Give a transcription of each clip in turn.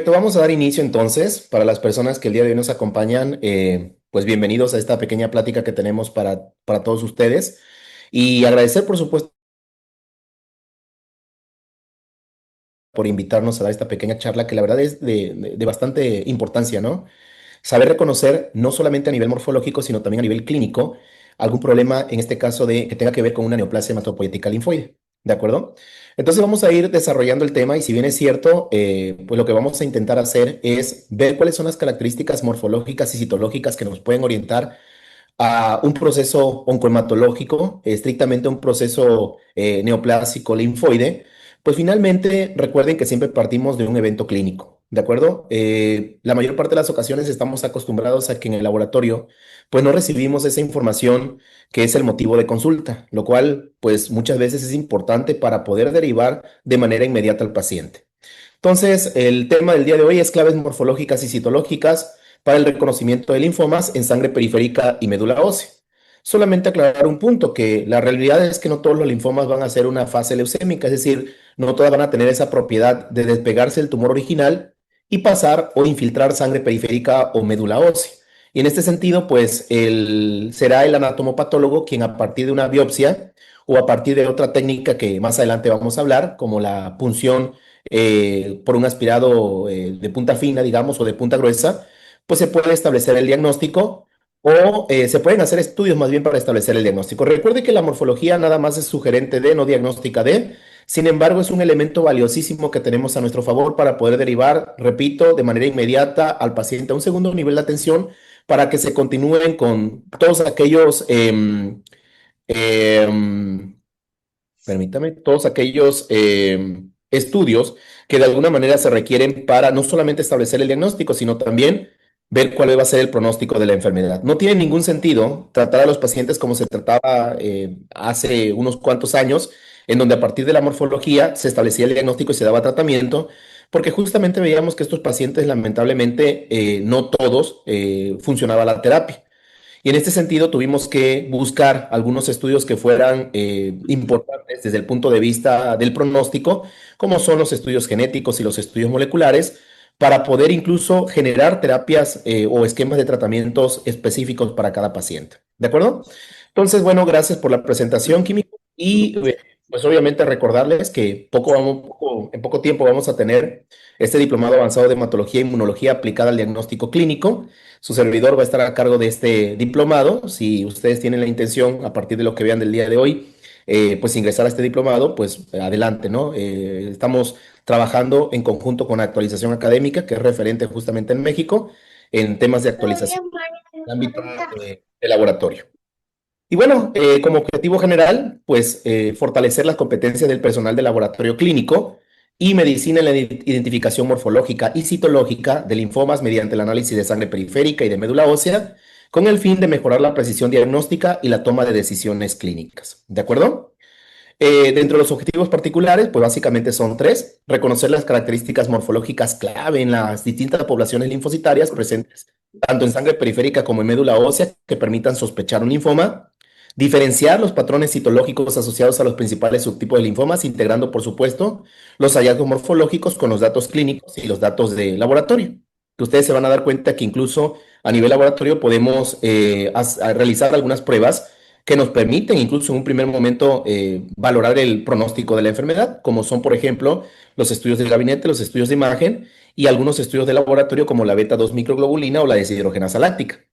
Perfecto, vamos a dar inicio entonces. Para las personas que el día de hoy nos acompañan, pues bienvenidos a esta pequeña plática que tenemos para todos ustedes. Y agradecer, por supuesto, por invitarnos a dar esta pequeña charla que la verdad es de bastante importancia, ¿no? Saber reconocer no solamente a nivel morfológico, sino también a nivel clínico, algún problema, en este caso, de que tenga que ver con una neoplasia hematopoietica linfoide. ¿De acuerdo? Entonces vamos a ir desarrollando el tema y si bien es cierto, pues lo que vamos a intentar hacer es ver cuáles son las características morfológicas y citológicas que nos pueden orientar a un proceso oncohematológico, estrictamente un proceso neoplásico linfoide, pues finalmente recuerden que siempre partimos de un evento clínico, ¿de acuerdo? La mayor parte de las ocasiones estamos acostumbrados a que en el laboratorio pues no recibimos esa información que es el motivo de consulta, lo cual pues muchas veces es importante para poder derivar de manera inmediata al paciente. Entonces, el tema del día de hoy es claves morfológicas y citológicas para el reconocimiento de linfomas en sangre periférica y médula ósea. Solamente aclarar un punto, que la realidad es que no todos los linfomas van a ser una fase leucémica, es decir, no todas van a tener esa propiedad de despegarse del tumor original y pasar o infiltrar sangre periférica o médula ósea. Y en este sentido, pues será el anatomopatólogo quien a partir de una biopsia o a partir de otra técnica que más adelante vamos a hablar, como la punción por un aspirado de punta fina, digamos, o de punta gruesa, pues se puede establecer el diagnóstico o se pueden hacer estudios más bien para establecer el diagnóstico. Recuerde que la morfología nada más es sugerente de, no diagnóstica de. Sin embargo, es un elemento valiosísimo que tenemos a nuestro favor para poder derivar, repito, de manera inmediata al paciente a un segundo nivel de atención para que se continúen con todos aquellos em, permítame, todos aquellos estudios que de alguna manera se requieren para no solamente establecer el diagnóstico, sino también ver cuál va a ser el pronóstico de la enfermedad. No tiene ningún sentido tratar a los pacientes como se trataba hace unos cuantos años, en donde a partir de la morfología se establecía el diagnóstico y se daba tratamiento, porque justamente veíamos que estos pacientes, lamentablemente, no todos funcionaba la terapia. Y en este sentido tuvimos que buscar algunos estudios que fueran importantes desde el punto de vista del pronóstico, como son los estudios genéticos y los estudios moleculares, para poder incluso generar terapias o esquemas de tratamientos específicos para cada paciente. ¿De acuerdo? Entonces, bueno, gracias por la presentación, Químico. Y pues obviamente recordarles que en poco tiempo vamos a tener este diplomado avanzado de hematología e inmunología aplicada al diagnóstico clínico. Su servidor va a estar a cargo de este diplomado. Si ustedes tienen la intención, a partir de lo que vean del día de hoy, pues ingresar a este diplomado, pues adelante, ¿no? Estamos trabajando en conjunto con Actualización Académica, que es referente justamente en México, en temas de actualización en el ámbito de laboratorio. Y bueno, como objetivo general, pues fortalecer las competencias del personal de laboratorio clínico y medicina en la identificación morfológica y citológica de linfomas mediante el análisis de sangre periférica y de médula ósea, con el fin de mejorar la precisión diagnóstica y la toma de decisiones clínicas. ¿De acuerdo? Dentro de los objetivos particulares, pues básicamente son tres: reconocer las características morfológicas clave en las distintas poblaciones linfocitarias presentes tanto en sangre periférica como en médula ósea que permitan sospechar un linfoma; diferenciar los patrones citológicos asociados a los principales subtipos de linfomas, integrando, por supuesto, los hallazgos morfológicos con los datos clínicos y los datos de laboratorio. Que ustedes se van a dar cuenta que incluso a nivel laboratorio podemos realizar algunas pruebas que nos permiten incluso en un primer momento valorar el pronóstico de la enfermedad, como son, por ejemplo, los estudios del gabinete, los estudios de imagen y algunos estudios de laboratorio como la beta 2 microglobulina o la deshidrogenasa láctica.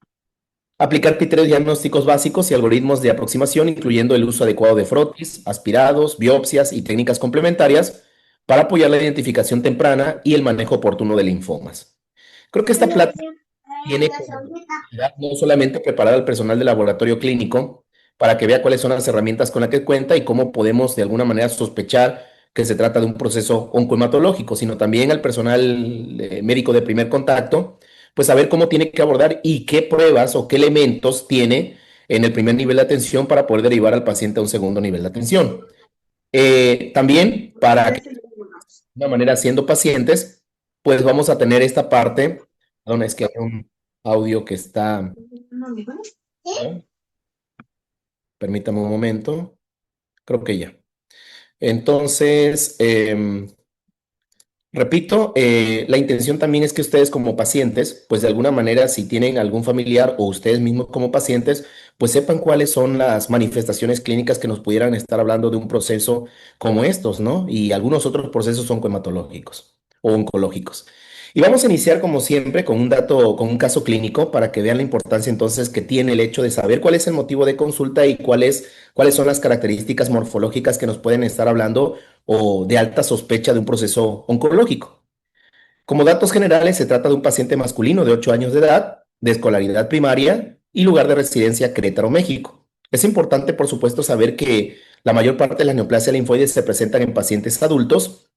Aplicar criterios diagnósticos básicos y algoritmos de aproximación, incluyendo el uso adecuado de frotis, aspirados, biopsias y técnicas complementarias para apoyar la identificación temprana y el manejo oportuno de linfomas. Creo que esta plática tiene como finalidad no solamente preparar al personal de laboratorio clínico para que vea cuáles son las herramientas con las que cuenta y cómo podemos de alguna manera sospechar que se trata de un proceso oncohematológico, sino también al personal médico de primer contacto, pues saber cómo tiene que abordar y qué pruebas o qué elementos tiene en el primer nivel de atención para poder derivar al paciente a un segundo nivel de atención. También para que de una manera siendo pacientes, pues vamos a tener esta parte, perdón, es que hay un audio que está, ¿no? Permítame un momento, creo que ya. Entonces, Repito, la intención también es que ustedes como pacientes, pues de alguna manera, si tienen algún familiar o ustedes mismos como pacientes, pues sepan cuáles son las manifestaciones clínicas que nos pudieran estar hablando de un proceso como estos, ¿no? Y algunos otros procesos oncohematológicos o oncológicos. Y vamos a iniciar como siempre con un dato, con un caso clínico para que vean la importancia entonces que tiene el hecho de saber cuál es el motivo de consulta y cuáles son las características morfológicas que nos pueden estar hablando o de alta sospecha de un proceso oncológico. Como datos generales, se trata de un paciente masculino de 8 años de edad, de escolaridad primaria y lugar de residencia Querétaro, México. Es importante, por supuesto, saber que la mayor parte de las neoplasias linfoides se presentan en pacientes adultos.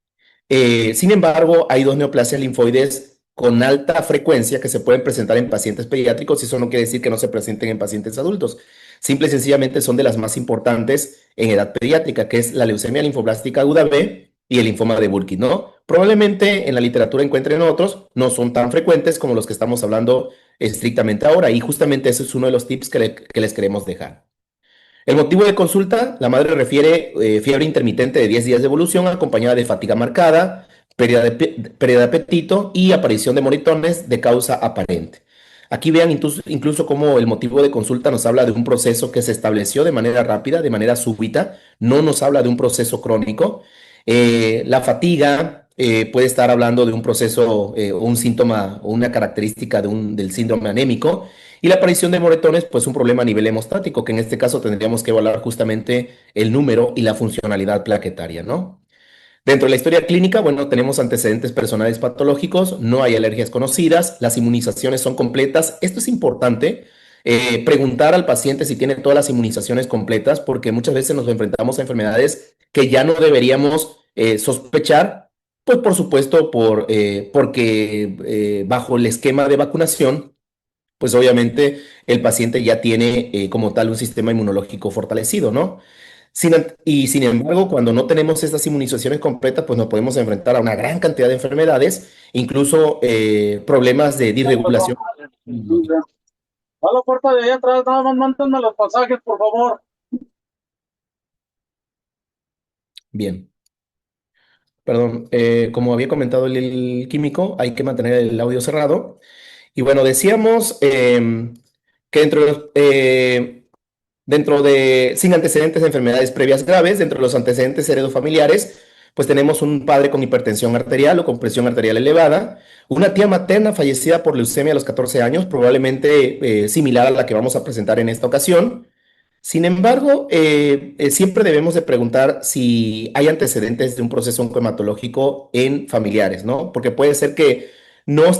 Sin embargo, hay dos neoplasias linfoides con alta frecuencia que se pueden presentar en pacientes pediátricos y eso no quiere decir que no se presenten en pacientes adultos. Simple y sencillamente son de las más importantes en edad pediátrica, que es la leucemia linfoblástica aguda B y el linfoma de Burkitt, ¿no? Probablemente en la literatura encuentren otros, no son tan frecuentes como los que estamos hablando estrictamente ahora y justamente ese es uno de los tips que les queremos dejar. El motivo de consulta, la madre refiere fiebre intermitente de 10 días de evolución acompañada de fatiga marcada, pérdida de apetito y aparición de moritones de causa aparente. Aquí vean incluso cómo el motivo de consulta nos habla de un proceso que se estableció de manera rápida, de manera súbita, no nos habla de un proceso crónico. La fatiga puede estar hablando de un proceso, un síntoma o una característica del síndrome anémico. Y la aparición de moretones, pues un problema a nivel hemostático, que en este caso tendríamos que evaluar justamente el número y la funcionalidad plaquetaria, ¿no? Dentro de la historia clínica, bueno, tenemos antecedentes personales patológicos, no hay alergias conocidas, las inmunizaciones son completas. Esto es importante, preguntar al paciente si tiene todas las inmunizaciones completas, porque muchas veces nos enfrentamos a enfermedades que ya no deberíamos sospechar, pues por supuesto, porque bajo el esquema de vacunación pues obviamente el paciente ya tiene como tal un sistema inmunológico fortalecido, ¿no? Y sin embargo, cuando no tenemos estas inmunizaciones completas, pues nos podemos enfrentar a una gran cantidad de enfermedades, incluso problemas de disregulación inmunológica. A la puerta de allá atrás, nada más mándenme los pasajes, por favor. Bien, perdón, como había comentado el químico, hay que mantener el audio cerrado. Y bueno, decíamos que sin antecedentes de enfermedades previas graves, dentro de los antecedentes heredofamiliares, pues tenemos un padre con hipertensión arterial o con presión arterial elevada, una tía materna fallecida por leucemia a los 14 años, probablemente similar a la que vamos a presentar en esta ocasión. Sin embargo, siempre debemos de preguntar si hay antecedentes de un proceso oncohematológico en familiares, ¿no? Porque puede ser que no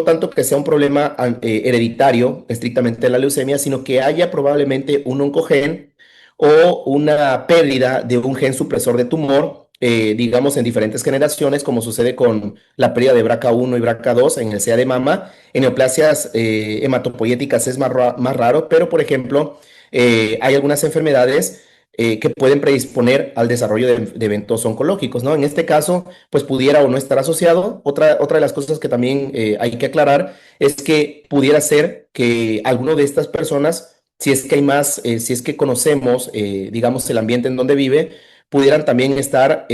tanto que sea un problema hereditario, estrictamente de la leucemia, sino que haya probablemente un oncogen o una pérdida de un gen supresor de tumor, digamos, en diferentes generaciones, como sucede con la pérdida de BRCA1 y BRCA2 en el SEA de mama. En neoplasias hematopoyéticas es más raro, pero por ejemplo hay algunas enfermedades que pueden predisponer al desarrollo de eventos oncológicos, ¿no? En este caso, pues pudiera o no estar asociado. Otra de las cosas que también hay que aclarar es que pudiera ser que alguno de estas personas, si es que hay más, si es que conocemos, digamos, el ambiente en donde vive, pudieran también estar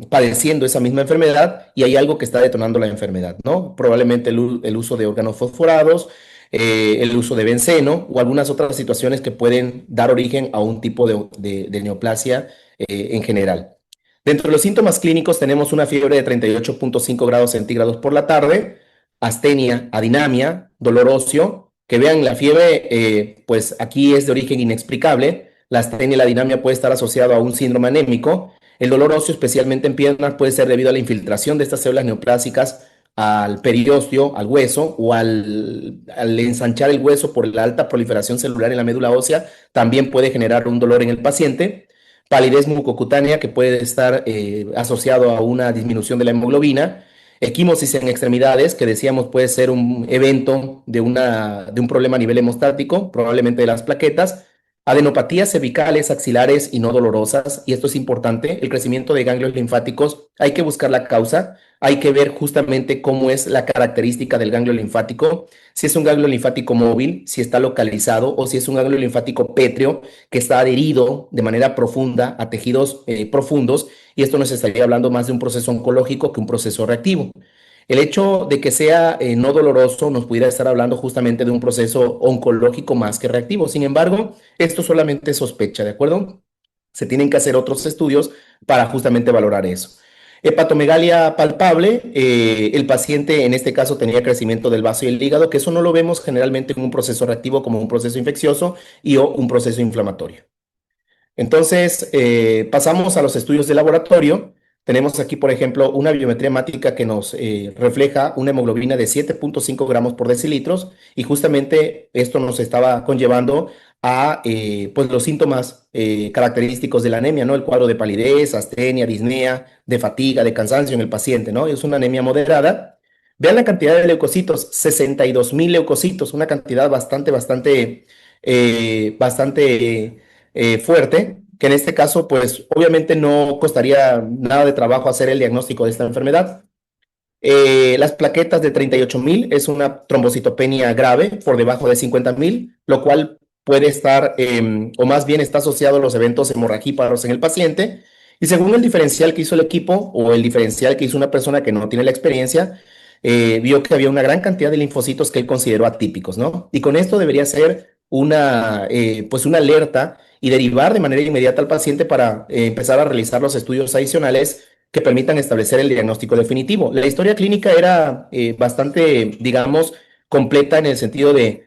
padeciendo esa misma enfermedad y hay algo que está detonando la enfermedad, ¿no? Probablemente el uso de órganos fosforados, el uso de benceno o algunas otras situaciones que pueden dar origen a un tipo de neoplasia en general. Dentro de los síntomas clínicos tenemos una fiebre de 38,5 grados centígrados por la tarde, astenia, adinamia, dolor óseo, que vean la fiebre, pues aquí es de origen inexplicable. La astenia y la dinamia puede estar asociado a un síndrome anémico. El dolor óseo, especialmente en piernas, puede ser debido a la infiltración de estas células neoplásicas al periósteo, al hueso, o al ensanchar el hueso por la alta proliferación celular en la médula ósea, también puede generar un dolor en el paciente. Palidez mucocutánea, que puede estar asociado a una disminución de la hemoglobina. Equimosis en extremidades, que decíamos puede ser un evento de un problema a nivel hemostático, probablemente de las plaquetas. Adenopatías cervicales, axilares y no dolorosas, y esto es importante, el crecimiento de ganglios linfáticos, hay que buscar la causa, hay que ver justamente cómo es la característica del ganglio linfático, si es un ganglio linfático móvil, si está localizado, o si es un ganglio linfático pétreo que está adherido de manera profunda a tejidos profundos, y esto nos estaría hablando más de un proceso oncológico que un proceso reactivo. El hecho de que sea no doloroso nos pudiera estar hablando justamente de un proceso oncológico más que reactivo. Sin embargo, esto solamente es sospecha, ¿de acuerdo? Se tienen que hacer otros estudios para justamente valorar eso. Hepatomegalia palpable, el paciente en este caso tenía crecimiento del vaso y el hígado, que eso no lo vemos generalmente en un proceso reactivo como un proceso infeccioso y o un proceso inflamatorio. Entonces, pasamos a los estudios de laboratorio. Tenemos aquí, por ejemplo, una biometría hemática que nos refleja una hemoglobina de 7.5 gramos por decilitros y justamente esto nos estaba conllevando a pues los síntomas característicos de la anemia, ¿no? El cuadro de palidez, astenia, disnea, de fatiga, de cansancio en el paciente, ¿no? Es una anemia moderada. Vean la cantidad de leucocitos, 62.000 leucocitos, una cantidad bastante fuerte, que en este caso, pues obviamente no costaría nada de trabajo hacer el diagnóstico de esta enfermedad. Las plaquetas de 38.000 es una trombocitopenia grave por debajo de 50.000, lo cual puede estar, o más bien está asociado a los eventos hemorragíparos en el paciente. Y según el diferencial que hizo el equipo o el diferencial que hizo una persona que no tiene la experiencia, vio que había una gran cantidad de linfocitos que él consideró atípicos, ¿no? Y con esto debería ser pues una alerta y derivar de manera inmediata al paciente para empezar a realizar los estudios adicionales que permitan establecer el diagnóstico definitivo. La historia clínica era bastante, digamos, completa en el sentido de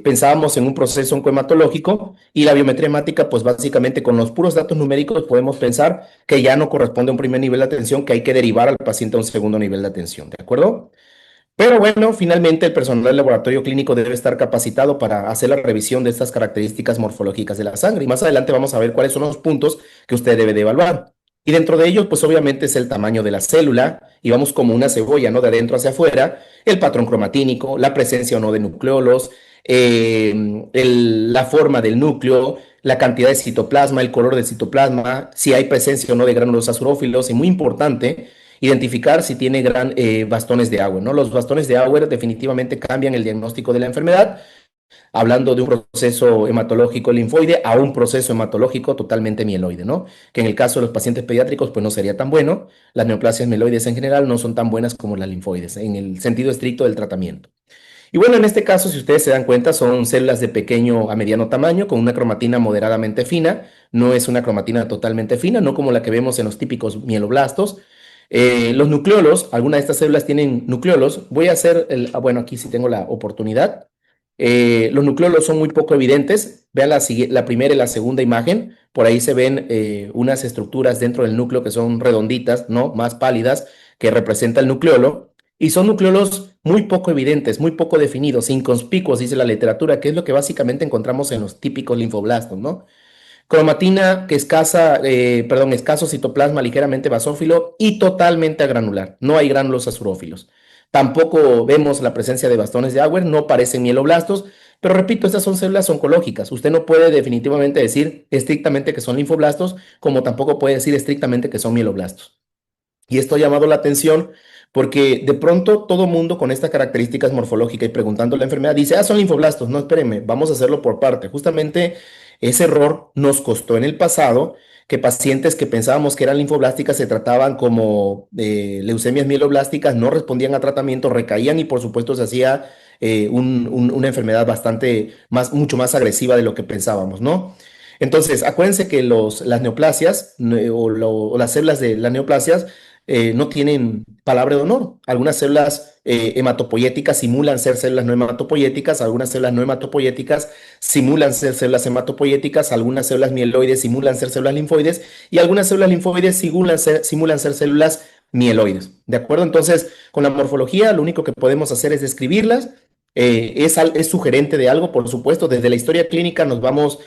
pensábamos en un proceso oncohematológico y la biometría hemática, pues básicamente con los puros datos numéricos podemos pensar que ya no corresponde a un primer nivel de atención, que hay que derivar al paciente a un segundo nivel de atención, ¿de acuerdo? Pero bueno, finalmente el personal del laboratorio clínico debe estar capacitado para hacer la revisión de estas características morfológicas de la sangre. Y más adelante vamos a ver cuáles son los puntos que usted debe de evaluar. Y dentro de ellos, pues obviamente es el tamaño de la célula, y vamos como una cebolla, ¿no? De adentro hacia afuera, el patrón cromatínico, la presencia o no de nucleolos, la forma del núcleo, la cantidad de citoplasma, el color del citoplasma, si hay presencia o no de gránulos azurófilos, y muy importante, identificar si tiene bastones de Auer, ¿no? Los bastones de Auer definitivamente cambian el diagnóstico de la enfermedad, hablando de un proceso hematológico linfoide a un proceso hematológico totalmente mieloide, ¿no? Que en el caso de los pacientes pediátricos, pues no sería tan bueno. Las neoplasias mieloides en general no son tan buenas como las linfoides, en el sentido estricto del tratamiento. Y bueno, en este caso, si ustedes se dan cuenta, son células de pequeño a mediano tamaño con una cromatina moderadamente fina. No es una cromatina totalmente fina, no como la que vemos en los típicos mieloblastos. Los nucleolos, algunas de estas células tienen nucleolos. Voy a hacer bueno, aquí sí tengo la oportunidad. Los nucleolos son muy poco evidentes. Vean la primera y la segunda imagen. Por ahí se ven unas estructuras dentro del núcleo que son redonditas, ¿no? Más pálidas, que representa el nucleolo. Y son nucleolos muy poco evidentes, muy poco definidos, inconspicuos, dice la literatura, que es lo que básicamente encontramos en los típicos linfoblastos, ¿no? Cromatina que escaso citoplasma ligeramente basófilo y totalmente agranular. No hay gránulos azurófilos. Tampoco vemos la presencia de bastones de Auer, no parecen mieloblastos, pero repito, estas son células oncológicas. Usted no puede definitivamente decir estrictamente que son linfoblastos, como tampoco puede decir estrictamente que son mieloblastos. Y esto ha llamado la atención porque de pronto todo mundo con estas características morfológicas y preguntando la enfermedad dice, son linfoblastos. No, espérenme, vamos a hacerlo por parte. Justamente ese error nos costó en el pasado que pacientes que pensábamos que eran linfoblásticas se trataban como leucemias mieloblásticas, no respondían a tratamiento, recaían y por supuesto se hacía una enfermedad mucho más agresiva de lo que pensábamos, ¿no? Entonces, acuérdense que las neoplasias o las células de las neoplasias no tienen palabra de honor. Algunas células hematopoyéticas simulan ser células no hematopoyéticas, algunas células no hematopoyéticas simulan ser células hematopoyéticas, algunas células mieloides simulan ser células linfoides y algunas células linfoides simulan ser células mieloides. ¿De acuerdo? Entonces, con la morfología lo único que podemos hacer es describirlas. Es sugerente de algo, por supuesto. Desde la historia clínica vamos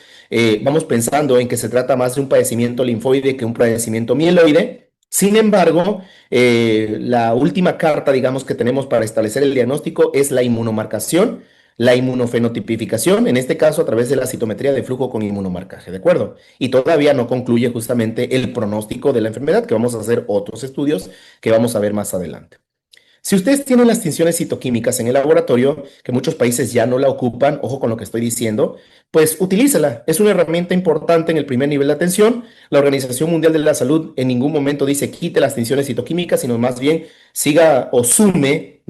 pensando en que se trata más de un padecimiento linfoide que un padecimiento mieloide. Sin embargo, la última carta, digamos, que tenemos para establecer el diagnóstico es la inmunomarcación. la inmunofenotipificación, en este caso a través de la citometría de flujo con inmunomarcaje, ¿de acuerdo? Y todavía no concluye justamente el pronóstico de la enfermedad, que vamos a hacer otros estudios que vamos a ver más adelante. Si ustedes tienen las tinciones citoquímicas en el laboratorio, que muchos países ya no la ocupan, ojo con lo que estoy diciendo, pues utilícela. Es una herramienta importante en el primer nivel de atención. La Organización Mundial de la Salud en ningún momento dice quite las tinciones citoquímicas, sino más bien siga o sume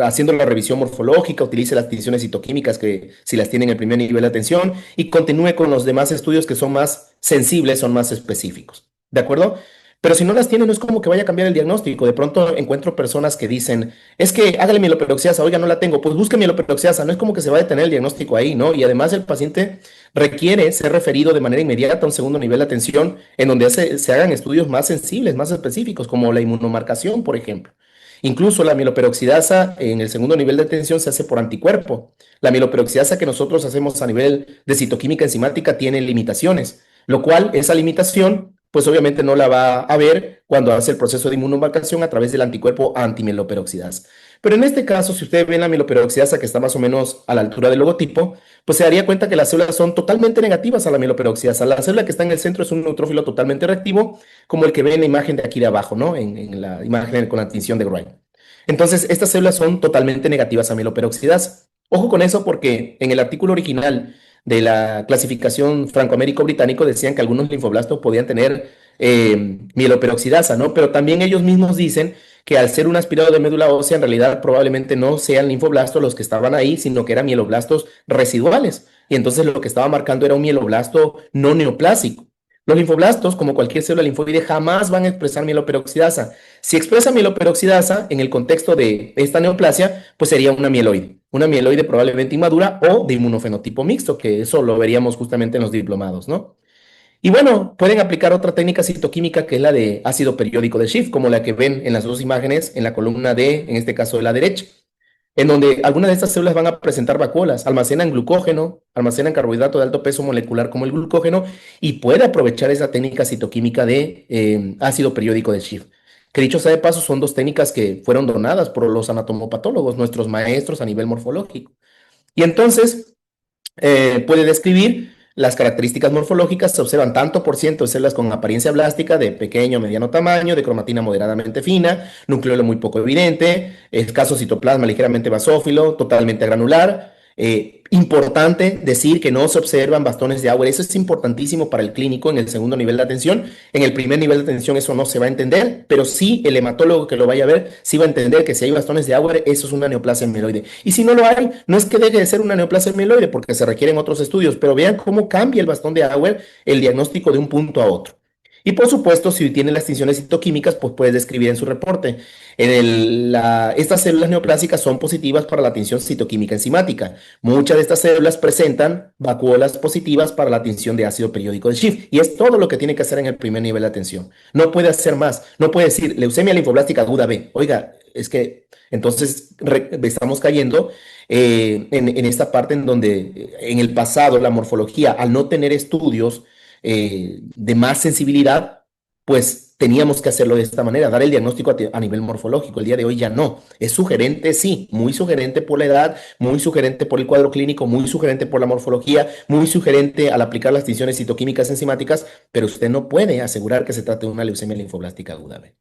haciendo la revisión morfológica, utilice las tinciones citoquímicas que si las tiene en el primer nivel de atención y continúe con los demás estudios que son más sensibles, son más específicos. ¿De acuerdo? Pero si no las tiene, no es como que vaya a cambiar el diagnóstico. De pronto encuentro personas que dicen, es que hágale mieloperoxiasa, oiga, no la tengo, pues busque mieloperoxiasa. No es como que se va a detener el diagnóstico ahí, ¿no? Y además el paciente requiere ser referido de manera inmediata a un segundo nivel de atención en donde se hagan estudios más sensibles, más específicos, como la inmunomarcación, por ejemplo. Incluso la mieloperoxidasa en el segundo nivel de atención se hace por anticuerpo. La mieloperoxidasa que nosotros hacemos a nivel de citoquímica enzimática tiene limitaciones, lo cual esa limitación pues obviamente no la va a ver cuando hace el proceso de inmunomarcación a través del anticuerpo antimieloperoxidasa. Pero en este caso, si ustedes ven la mieloperoxidasa que está más o menos a la altura del logotipo, pues se daría cuenta que las células son totalmente negativas a la mieloperoxidasa. La célula que está en el centro es un neutrófilo totalmente reactivo, como el que ve en la imagen de aquí de abajo, ¿no? En la imagen con la tinción de Gray. Entonces, estas células son totalmente negativas a mieloperoxidasa. Ojo con eso porque en el artículo original de la clasificación franco-américo-británico decían que algunos linfoblastos podían tener mieloperoxidasa, ¿no? Pero también ellos mismos dicen que al ser un aspirado de médula ósea, en realidad probablemente no sean linfoblastos los que estaban ahí, sino que eran mieloblastos residuales. Y entonces lo que estaba marcando era un mieloblasto no neoplásico. Los linfoblastos, como cualquier célula linfoide, jamás van a expresar mieloperoxidasa. Si expresa mieloperoxidasa en el contexto de esta neoplasia, pues sería una mieloide probablemente inmadura o de inmunofenotipo mixto, que eso lo veríamos justamente en los diplomados, ¿no? Y bueno, pueden aplicar otra técnica citoquímica que es la de ácido periódico de Schiff, como la que ven en las dos imágenes en la columna D, en este caso de la derecha, en donde algunas de estas células van a presentar vacuolas, almacenan glucógeno, almacenan carbohidrato de alto peso molecular como el glucógeno y puede aprovechar esa técnica citoquímica de ácido periódico de Schiff. Que dicho sea de paso, son dos técnicas que fueron donadas por los anatomopatólogos, nuestros maestros a nivel morfológico. Y entonces puede describir las características morfológicas, se observan tanto por ciento de células con apariencia blástica de pequeño o mediano tamaño, de cromatina moderadamente fina, nucleolo muy poco evidente, escaso citoplasma ligeramente basófilo, totalmente granular. Importante decir que no se observan bastones de Auer, eso es importantísimo para el clínico en el segundo nivel de atención. En el primer nivel de atención eso no se va a entender, pero sí el hematólogo que lo vaya a ver sí va a entender que si hay bastones de Auer, eso es una neoplasia mieloide. Y si no lo hay, no es que deje de ser una neoplasia mieloide porque se requieren otros estudios, pero vean cómo cambia el bastón de Auer el diagnóstico de un punto a otro. Y por supuesto, si tiene las tinciones citoquímicas, pues puede describir en su reporte. Estas células neoplásicas son positivas para la tinción citoquímica enzimática. Muchas de estas células presentan vacuolas positivas para la tinción de ácido periódico de Schiff. Y es todo lo que tiene que hacer en el primer nivel de atención. No puede hacer más. No puede decir leucemia linfoblástica aguda B. Oiga, es que entonces estamos cayendo en esta parte en donde en el pasado la morfología, al no tener estudios, de más sensibilidad, pues teníamos que hacerlo de esta manera, dar el diagnóstico a nivel morfológico. El día de hoy ya no. Es sugerente, sí, muy sugerente por la edad, muy sugerente por el cuadro clínico, muy sugerente por la morfología, muy sugerente al aplicar las tinciones citoquímicas enzimáticas, pero usted no puede asegurar que se trate de una leucemia linfoblástica aguda B.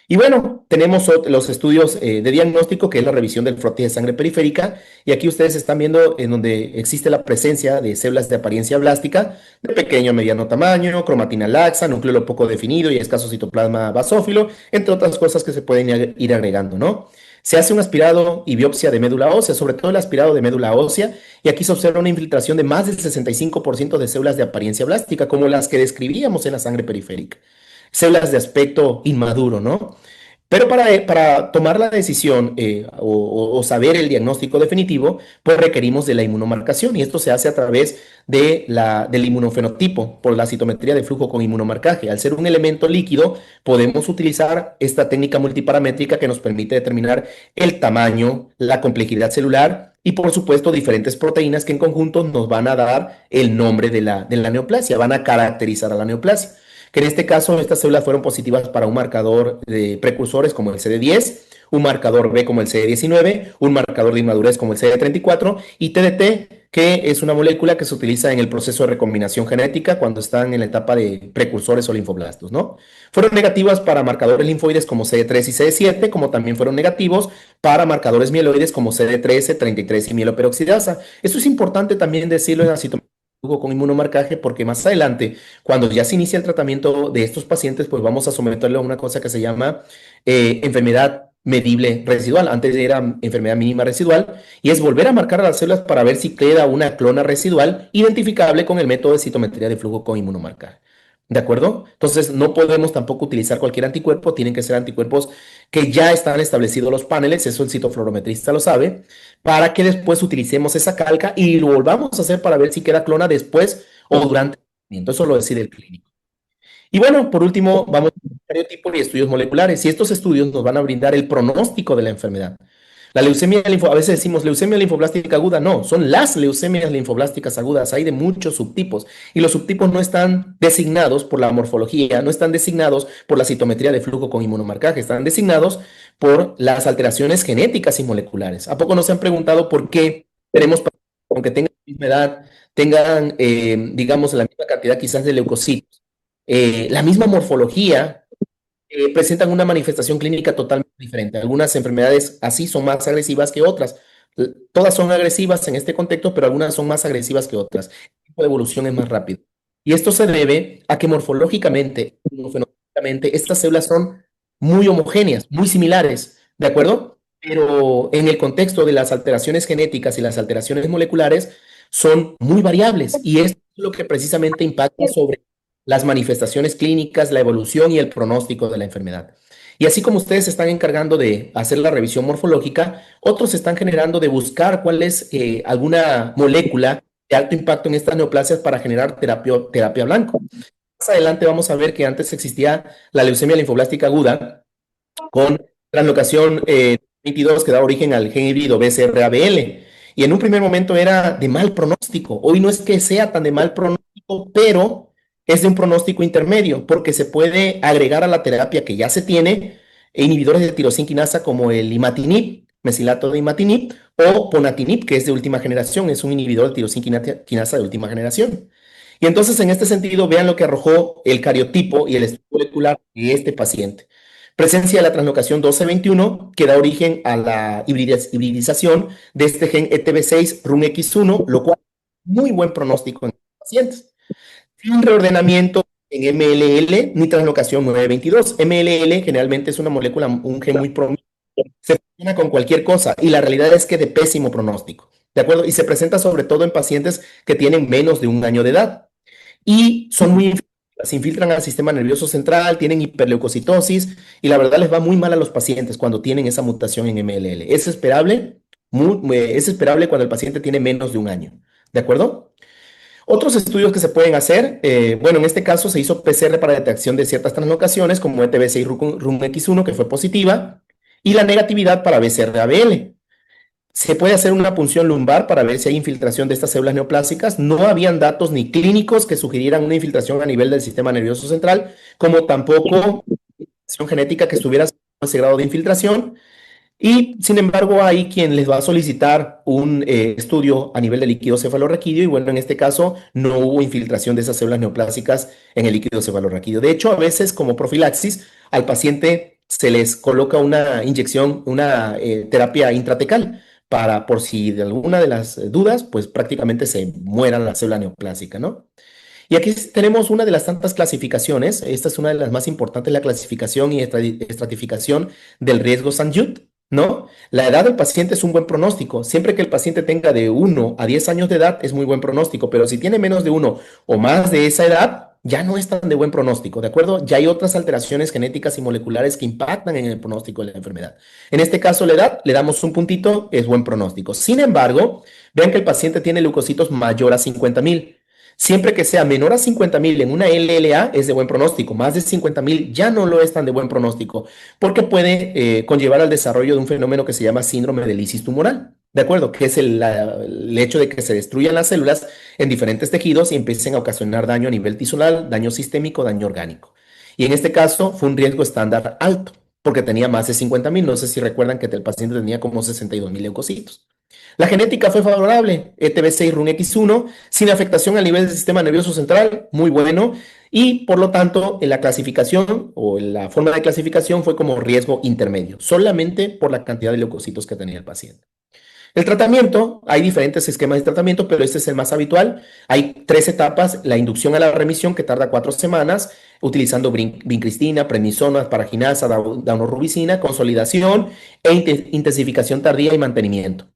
Y bueno, tenemos los estudios de diagnóstico, que es la revisión del frotis de sangre periférica, y aquí ustedes están viendo en donde existe la presencia de células de apariencia blástica, de pequeño a mediano tamaño, cromatina laxa, núcleo poco definido y escaso citoplasma basófilo, entre otras cosas que se pueden ir agregando, ¿no? Se hace un aspirado y biopsia de médula ósea, sobre todo el aspirado de médula ósea, y aquí se observa una infiltración de más del 65% de células de apariencia blástica, como las que describíamos en la sangre periférica. Células de aspecto inmaduro, ¿no? Pero para tomar la decisión o saber el diagnóstico definitivo, pues requerimos de la inmunomarcación y esto se hace a través del inmunofenotipo por la citometría de flujo con inmunomarcaje. Al ser un elemento líquido, podemos utilizar esta técnica multiparamétrica que nos permite determinar el tamaño, la complejidad celular y por supuesto diferentes proteínas que en conjunto nos van a dar el nombre de la neoplasia, van a caracterizar a la neoplasia. Que en este caso estas células fueron positivas para un marcador de precursores como el CD10 un marcador B como el CD19, un marcador de inmadurez como el CD34 y TDT, que es una molécula que se utiliza en el proceso de recombinación genética cuando están en la etapa de precursores o linfoblastos, ¿no? Fueron negativas para marcadores linfoides como CD3 y CD7, como también fueron negativos para marcadores mieloides como CD13, 33 y mieloperoxidasa. Eso es importante también decirlo en la citometría con inmunomarcaje porque más adelante, cuando ya se inicia el tratamiento de estos pacientes, pues vamos a someterlo a una cosa que se llama enfermedad medible residual. Antes era enfermedad mínima residual y es volver a marcar a las células para ver si queda una clona residual identificable con el método de citometría de flujo con inmunomarcaje. ¿De acuerdo? Entonces, no podemos tampoco utilizar cualquier anticuerpo, tienen que ser anticuerpos que ya están establecidos los paneles, eso el citofluorometrista lo sabe, para que después utilicemos esa calca y lo volvamos a hacer para ver si queda clona después o durante el tratamiento. Eso lo decide el clínico. Y bueno, por último, vamos a cariotipo y estudios moleculares. Y estos estudios nos van a brindar el pronóstico de la enfermedad. La leucemia a veces decimos leucemia linfoblástica aguda, no, son las leucemias linfoblásticas agudas, hay de muchos subtipos y los subtipos no están designados por la morfología, no están designados por la citometría de flujo con inmunomarcaje, están designados por las alteraciones genéticas y moleculares. ¿A poco nos han preguntado por qué tenemos, aunque tengan la misma edad, tengan, digamos, la misma cantidad quizás de leucocitos, la misma morfología? Presentan una manifestación clínica totalmente diferente. Algunas enfermedades así son más agresivas que otras. Todas son agresivas en este contexto, pero algunas son más agresivas que otras. El tipo de evolución es más rápido. Y esto se debe a que morfológicamente, fenotipicamente, estas células son muy homogéneas, muy similares, ¿de acuerdo? Pero en el contexto de las alteraciones genéticas y las alteraciones moleculares son muy variables y esto es lo que precisamente impacta sobre las manifestaciones clínicas, la evolución y el pronóstico de la enfermedad. Y así como ustedes se están encargando de hacer la revisión morfológica, otros se están generando de buscar cuál es alguna molécula de alto impacto en estas neoplasias para generar terapia blanco. Más adelante vamos a ver que antes existía la leucemia linfoblástica aguda con translocación 22 que da origen al gen híbrido BCR-ABL. Y en un primer momento era de mal pronóstico. Hoy no es que sea tan de mal pronóstico, pero es de un pronóstico intermedio, porque se puede agregar a la terapia que ya se tiene inhibidores de tirosinquinasa como el imatinib, mesilato de imatinib, o ponatinib, que es de última generación, es un inhibidor de tirosinquinasa de última generación. Y entonces, en este sentido, vean lo que arrojó el cariotipo y el estudio molecular de este paciente. Presencia de la translocación 1221 que da origen a la hibridización de este gen ETB6 RUNX1, lo cual es muy buen pronóstico en pacientes. Sin reordenamiento en MLL ni translocación 922. MLL generalmente es una molécula, un gen muy promiscuo. Se funciona con cualquier cosa y la realidad es que de pésimo pronóstico. ¿De acuerdo? Y se presenta sobre todo en pacientes que tienen menos de un año de edad y son muy se infiltran al sistema nervioso central, tienen hiperleucocitosis y la verdad les va muy mal a los pacientes cuando tienen esa mutación en MLL. Es esperable, es esperable cuando el paciente tiene menos de un año. ¿De acuerdo? Otros estudios que se pueden hacer, bueno, en este caso se hizo PCR para detección de ciertas translocaciones como ETB6 RUNX1 que fue positiva y la negatividad para BCR-ABL. Se puede hacer una punción lumbar para ver si hay infiltración de estas células neoplásicas. No habían datos ni clínicos que sugirieran una infiltración a nivel del sistema nervioso central, como tampoco infiltración genética que estuviera a ese grado de infiltración. Y sin embargo, hay quien les va a solicitar un estudio a nivel de líquido cefalorraquídeo y bueno, en este caso no hubo infiltración de esas células neoplásicas en el líquido cefalorraquídeo. De hecho, a veces como profilaxis al paciente se les coloca una inyección, una terapia intratecal para por si de alguna de las dudas, pues prácticamente se mueran la célula neoplásica, ¿no? Y aquí tenemos una de las tantas clasificaciones. Esta es una de las más importantes, la clasificación y estratificación del riesgo St. Jude, ¿no? La edad del paciente es un buen pronóstico. Siempre que el paciente tenga de 1 a 10 años de edad es muy buen pronóstico, pero si tiene menos de 1 o más de esa edad, ya no es tan de buen pronóstico, ¿de acuerdo? Ya hay otras alteraciones genéticas y moleculares que impactan en el pronóstico de la enfermedad. En este caso, la edad, le damos un puntito, es buen pronóstico. Sin embargo, vean que el paciente tiene leucocitos mayor a 50.000. Siempre que sea menor a 50.000 en una LLA es de buen pronóstico. Más de 50.000 ya no lo es tan de buen pronóstico porque puede conllevar al desarrollo de un fenómeno que se llama síndrome de lisis tumoral. ¿De acuerdo? Que es el hecho de que se destruyan las células en diferentes tejidos y empiecen a ocasionar daño a nivel tisular, daño sistémico, daño orgánico. Y en este caso fue un riesgo estándar alto. porque tenía más de 50.000. No sé si recuerdan que el paciente tenía como 62.000 leucocitos. La genética fue favorable, ETB6 RUNX1, sin afectación al nivel del sistema nervioso central, muy bueno, y por lo tanto en la clasificación o en la forma de clasificación fue como riesgo intermedio, solamente por la cantidad de leucocitos que tenía el paciente. El tratamiento, hay diferentes esquemas de tratamiento, pero este es el más habitual. Hay 3 etapas: la inducción a la remisión, que tarda 4 semanas, utilizando vincristina, prednisona, asparaginasa, daunorubicina, consolidación e intensificación tardía y mantenimiento.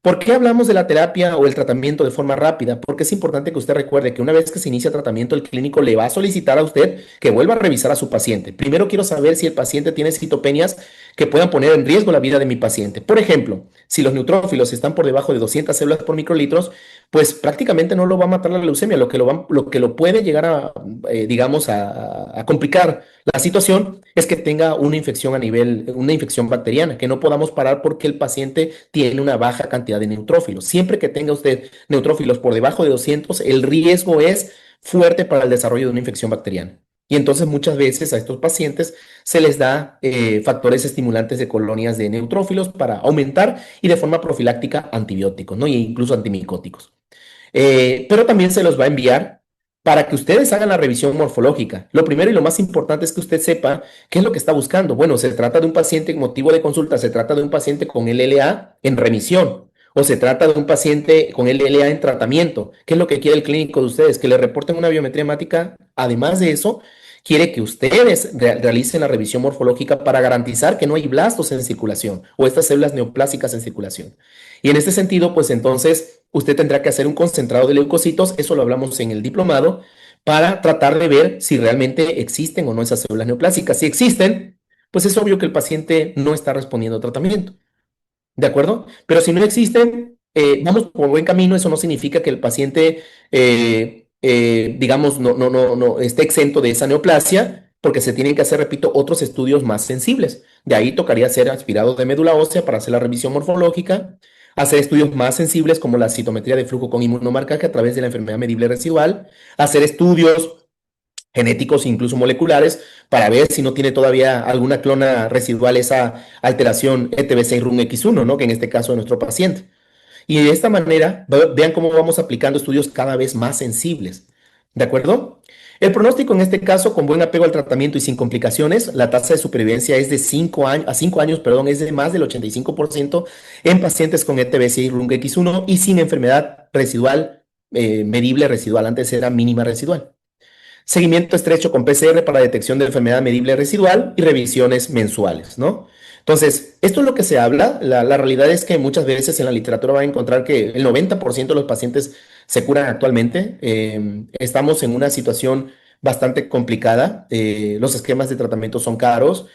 ¿Por qué hablamos de la terapia o el tratamiento de forma rápida? Porque es importante que usted recuerde que una vez que se inicia el tratamiento, el clínico le va a solicitar a usted que vuelva a revisar a su paciente. Primero quiero saber si el paciente tiene citopenias que puedan poner en riesgo la vida de mi paciente. Por ejemplo, si los neutrófilos están por debajo de 200 células por microlitros, pues prácticamente no lo va a matar la leucemia. Lo que lo puede llegar a, digamos, a complicar la situación es que tenga una infección bacteriana, que no podamos parar porque el paciente tiene una baja cantidad de neutrófilos. Siempre que tenga usted neutrófilos por debajo de 200, el riesgo es fuerte para el desarrollo de una infección bacteriana. Y entonces muchas veces a estos pacientes se les da factores estimulantes de colonias de neutrófilos para aumentar y de forma profiláctica antibióticos, ¿no? E incluso antimicóticos. Pero también se los va a enviar para que ustedes hagan la revisión morfológica. Lo primero y lo más importante es que usted sepa qué es lo que está buscando. Bueno, se trata de un paciente, motivo de consulta, se trata de un paciente con LLA en remisión o se trata de un paciente con LLA en tratamiento. ¿Qué es lo que quiere el clínico de ustedes? Que le reporten una biometría hemática. Además de eso, quiere que ustedes realicen la revisión morfológica para garantizar que no hay blastos en circulación o estas células neoplásicas en circulación. Y en este sentido, pues entonces usted tendrá que hacer un concentrado de leucocitos, eso lo hablamos en el diplomado, para tratar de ver si realmente existen o no esas células neoplásicas. Si existen, pues es obvio que el paciente no está respondiendo al tratamiento. ¿De acuerdo? Pero si no existen, vamos por buen camino. Eso no significa que el paciente, digamos, no esté exento de esa neoplasia, porque se tienen que hacer, repito, otros estudios más sensibles. De ahí tocaría ser aspirado de médula ósea para hacer la revisión morfológica, hacer estudios más sensibles como la citometría de flujo con inmunomarcaje a través de la enfermedad medible residual, hacer estudios genéticos e incluso moleculares para ver si no tiene todavía alguna clona residual esa alteración ETB6-RUNX1, ¿no? Que en este caso es nuestro paciente. Y de esta manera, vean cómo vamos aplicando estudios cada vez más sensibles. ¿De acuerdo? El pronóstico en este caso, con buen apego al tratamiento y sin complicaciones, la tasa de supervivencia es de 5 años, a 5 años, perdón, es de más del 85% en pacientes con ETB6-RUNX1 y sin enfermedad residual, medible residual. Antes era mínima residual. Seguimiento estrecho con PCR para detección de enfermedad medible residual y revisiones mensuales, ¿no? Entonces, esto es lo que se habla. La realidad es que muchas veces en la literatura va a encontrar que el 90% de los pacientes se curan actualmente. Estamos en una situación bastante complicada. Los esquemas de tratamiento son caros.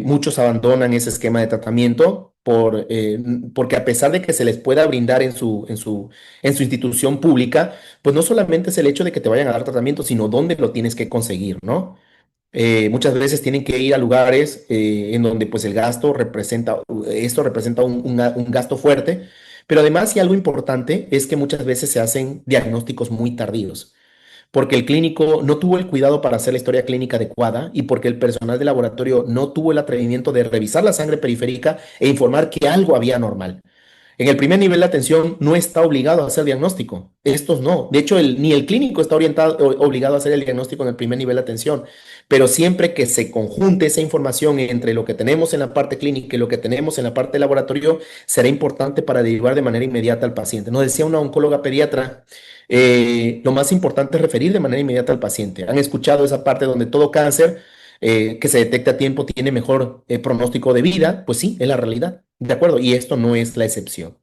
Muchos abandonan ese esquema de tratamiento porque a pesar de que se les pueda brindar en su institución pública, pues no solamente es el hecho de que te vayan a dar tratamiento, sino dónde lo tienes que conseguir, ¿no? Muchas veces tienen que ir a lugares en donde pues el gasto representa, esto representa un gasto fuerte, pero además y algo importante es que muchas veces se hacen diagnósticos muy tardíos, porque el clínico no tuvo el cuidado para hacer la historia clínica adecuada y porque el personal de laboratorio no tuvo el atrevimiento de revisar la sangre periférica e informar que algo había anormal. En el primer nivel de atención no está obligado a hacer diagnóstico. Estos no. De hecho, ni el clínico está obligado a hacer el diagnóstico en el primer nivel de atención. Pero siempre que se conjunte esa información entre lo que tenemos en la parte clínica y lo que tenemos en la parte de laboratorio, será importante para derivar de manera inmediata al paciente. Nos decía una oncóloga pediatra, lo más importante es referir de manera inmediata al paciente. ¿Han escuchado esa parte donde todo cáncer que se detecta a tiempo tiene mejor pronóstico de vida? Pues sí, es la realidad. De acuerdo, y esto no es la excepción.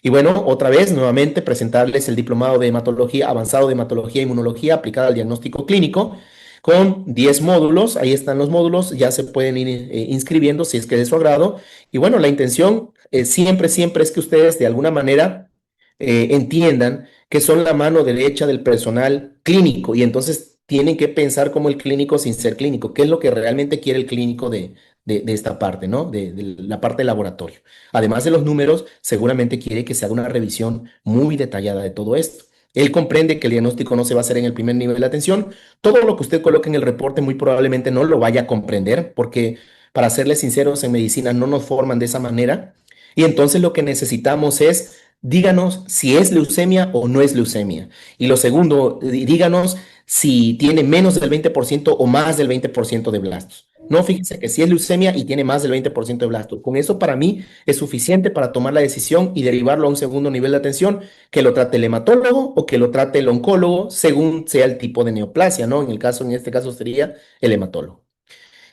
Y bueno, otra vez, nuevamente, presentarles el diplomado de hematología, avanzado de hematología e inmunología aplicada al diagnóstico clínico, con 10 módulos. Ahí están los módulos, ya se pueden ir inscribiendo si es que es de su agrado. Y bueno, la intención siempre es que ustedes de alguna manera entiendan que son la mano derecha del personal clínico y entonces tienen que pensar como el clínico sin ser clínico. ¿Qué es lo que realmente quiere el clínico de esta parte, ¿no? De la parte de laboratorio? Además de los números, seguramente quiere que se haga una revisión muy detallada de todo esto. Él comprende que el diagnóstico no se va a hacer en el primer nivel de atención. Todo lo que usted coloque en el reporte muy probablemente no lo vaya a comprender porque para serles sinceros, en medicina no nos forman de esa manera. Y entonces lo que necesitamos es, díganos si es leucemia o no es leucemia. Y lo segundo, díganos si tiene menos del 20% o más del 20% de blastos. No, fíjense que si es leucemia y tiene más del 20% de blastos. Con eso para mí es suficiente para tomar la decisión y derivarlo a un segundo nivel de atención, que lo trate el hematólogo o que lo trate el oncólogo, según sea el tipo de neoplasia, ¿no? En este caso sería el hematólogo.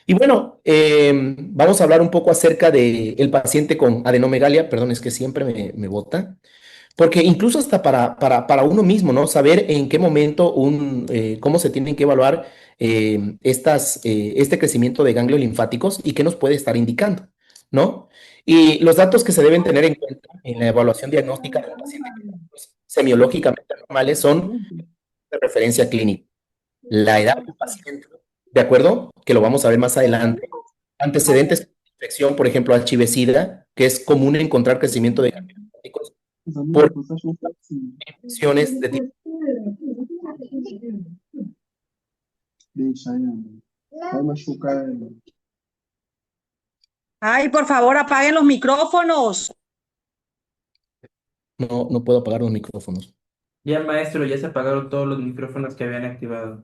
Y bueno, vamos a hablar un poco acerca del paciente con adenomegalia, perdón, es que siempre me bota, porque incluso hasta para uno mismo, ¿no? Saber en qué momento, cómo se tienen que evaluar este crecimiento de ganglios linfáticos y qué nos puede estar indicando, ¿no? Y los datos que se deben tener en cuenta en la evaluación diagnóstica de un paciente que es semiológicamente normales son de referencia clínica, la edad del paciente, ¿de acuerdo? Que lo vamos a ver más adelante. Antecedentes de infección, por ejemplo, HIV-Sida, que es común encontrar crecimiento de ganglios linfáticos por infecciones de tipo. Ay, por favor, apaguen los micrófonos. No puedo apagar los micrófonos. Ya, maestro, ya se apagaron todos los micrófonos que habían activado.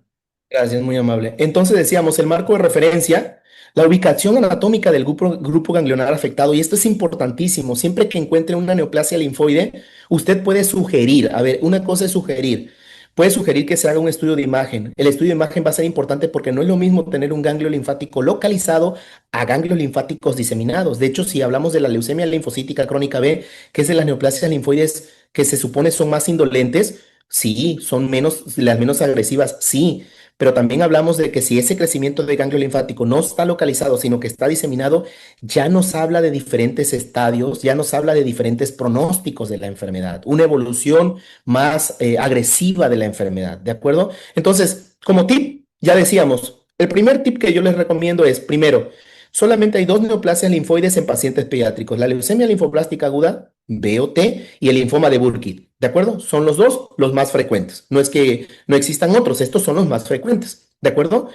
Gracias, muy amable. Entonces decíamos, el marco de referencia, la ubicación anatómica del grupo ganglionar afectado, y esto es importantísimo, siempre que encuentre una neoplasia linfoide, usted puede sugerir, a ver, una cosa es sugerir, puede sugerir que se haga un estudio de imagen. El estudio de imagen va a ser importante porque no es lo mismo tener un ganglio linfático localizado a ganglios linfáticos diseminados. De hecho, si hablamos de la leucemia linfocítica crónica B, que es de las neoplasias linfoides que se supone son más indolentes, sí, son las menos agresivas, sí. Pero también hablamos de que si ese crecimiento de ganglio linfático no está localizado, sino que está diseminado, ya nos habla de diferentes estadios, ya nos habla de diferentes pronósticos de la enfermedad, una evolución más agresiva de la enfermedad, ¿de acuerdo? Entonces, como tip, ya decíamos, el primer tip que yo les recomiendo es, primero, solamente hay dos neoplasias linfoides en pacientes pediátricos, la leucemia linfoblástica aguda, BOT, y el linfoma de Burkitt, ¿de acuerdo? Son los dos los más frecuentes. No es que no existan otros, estos son los más frecuentes, ¿de acuerdo?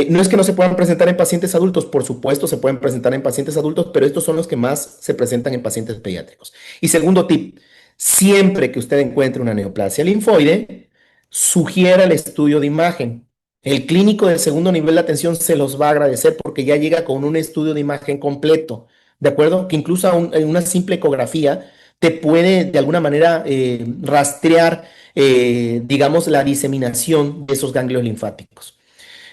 No es que no se puedan presentar en pacientes adultos, por supuesto se pueden presentar en pacientes adultos, pero estos son los que más se presentan en pacientes pediátricos. Y segundo tip, siempre que usted encuentre una neoplasia linfoide, sugiera el estudio de imagen. El clínico del segundo nivel de atención se los va a agradecer porque ya llega con un estudio de imagen completo, ¿de acuerdo? Que incluso en una simple ecografía te puede de alguna manera rastrear, digamos, la diseminación de esos ganglios linfáticos.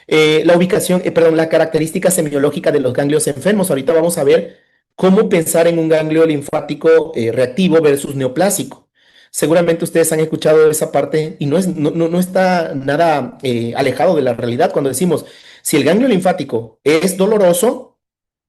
La característica semiológica de los ganglios enfermos. Ahorita vamos a ver cómo pensar en un ganglio linfático reactivo versus neoplásico. Seguramente ustedes han escuchado esa parte y no está nada alejado de la realidad cuando decimos, si el ganglio linfático es doloroso,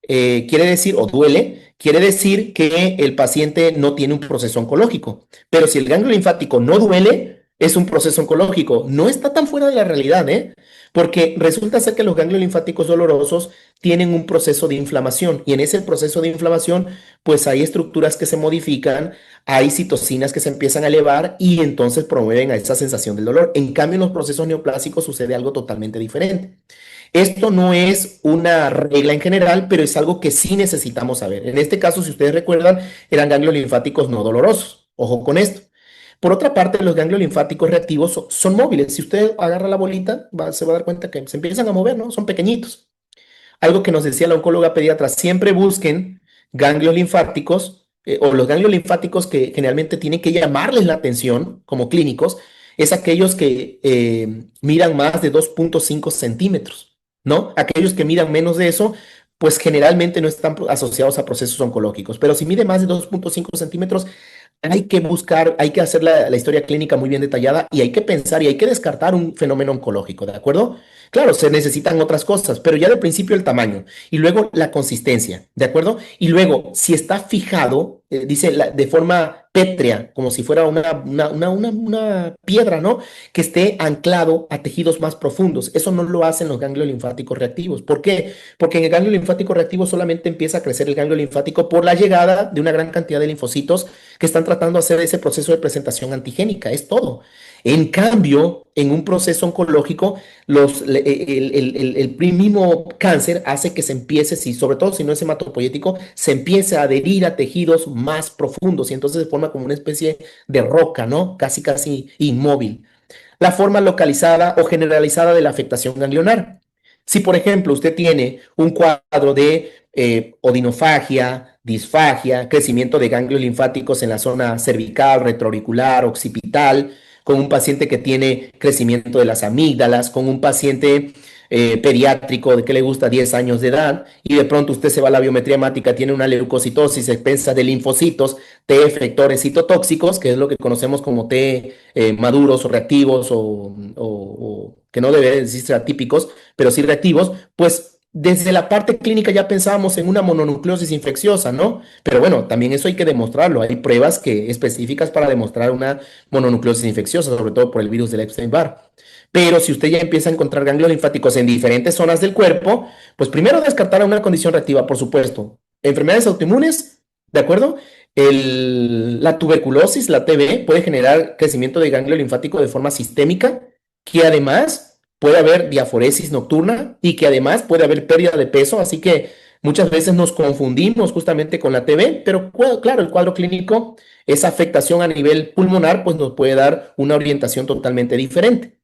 quiere decir, o duele, quiere decir que el paciente no tiene un proceso oncológico. Pero si el ganglio linfático no duele, es un proceso oncológico. No está tan fuera de la realidad, ¿eh? Porque resulta ser que los ganglios linfáticos dolorosos tienen un proceso de inflamación y en ese proceso de inflamación, pues hay estructuras que se modifican, hay citocinas que se empiezan a elevar y entonces promueven a esa sensación del dolor. En cambio, en los procesos neoplásicos sucede algo totalmente diferente. Esto no es una regla en general, pero es algo que sí necesitamos saber. En este caso, si ustedes recuerdan, eran ganglios linfáticos no dolorosos. Ojo con esto. Por otra parte, los ganglios linfáticos reactivos son móviles. Si usted agarra la bolita, se va a dar cuenta que se empiezan a mover, ¿no? Son pequeñitos. Algo que nos decía la oncóloga pediatra, siempre busquen ganglios linfáticos o los ganglios linfáticos que generalmente tienen que llamarles la atención como clínicos, es aquellos que miran más de 2.5 centímetros, ¿no? Aquellos que miran menos de eso, pues generalmente no están asociados a procesos oncológicos, pero si mide más de 2.5 centímetros, hay que buscar, hay que hacer la historia clínica muy bien detallada y hay que pensar y hay que descartar un fenómeno oncológico, ¿de acuerdo? Claro, se necesitan otras cosas, pero ya de principio el tamaño y luego la consistencia, ¿de acuerdo? Y luego, si está fijado, dice de forma pétrea, como si fuera una piedra, ¿no? Que esté anclado a tejidos más profundos. Eso no lo hacen los ganglios linfáticos reactivos. ¿Por qué? Porque en el ganglio linfático reactivo solamente empieza a crecer el ganglio linfático por la llegada de una gran cantidad de linfocitos que están tratando de hacer ese proceso de presentación antigénica. Es todo. En cambio, en un proceso oncológico, el mismo cáncer hace que se empiece, si, sobre todo si no es hematopoyético, se empiece a adherir a tejidos más profundos y entonces se forma como una especie de roca, ¿no? Casi, casi inmóvil. La forma localizada o generalizada de la afectación ganglionar. Si, por ejemplo, usted tiene un cuadro de odinofagia, disfagia, crecimiento de ganglios linfáticos en la zona cervical, retroauricular, occipital, con un paciente que tiene crecimiento de las amígdalas, con un paciente pediátrico de que le gusta 10 años de edad, y de pronto usted se va a la biometría hemática, tiene una leucocitosis expensa de linfocitos, T efectores citotóxicos, que es lo que conocemos como T maduros o reactivos o que no debe decirse atípicos, pero sí reactivos, pues desde la parte clínica ya pensábamos en una mononucleosis infecciosa, ¿no? Pero bueno, también eso hay que demostrarlo. Hay pruebas específicas para demostrar una mononucleosis infecciosa, sobre todo por el virus del Epstein-Barr. Pero si usted ya empieza a encontrar ganglios linfáticos en diferentes zonas del cuerpo, pues primero descartar a una condición reactiva, por supuesto. Enfermedades autoinmunes, ¿de acuerdo? La tuberculosis, la TB, puede generar crecimiento de ganglio linfático de forma sistémica, que además puede haber diaforesis nocturna y que además puede haber pérdida de peso, así que muchas veces nos confundimos justamente con la TB, pero claro, el cuadro clínico, esa afectación a nivel pulmonar, pues nos puede dar una orientación totalmente diferente.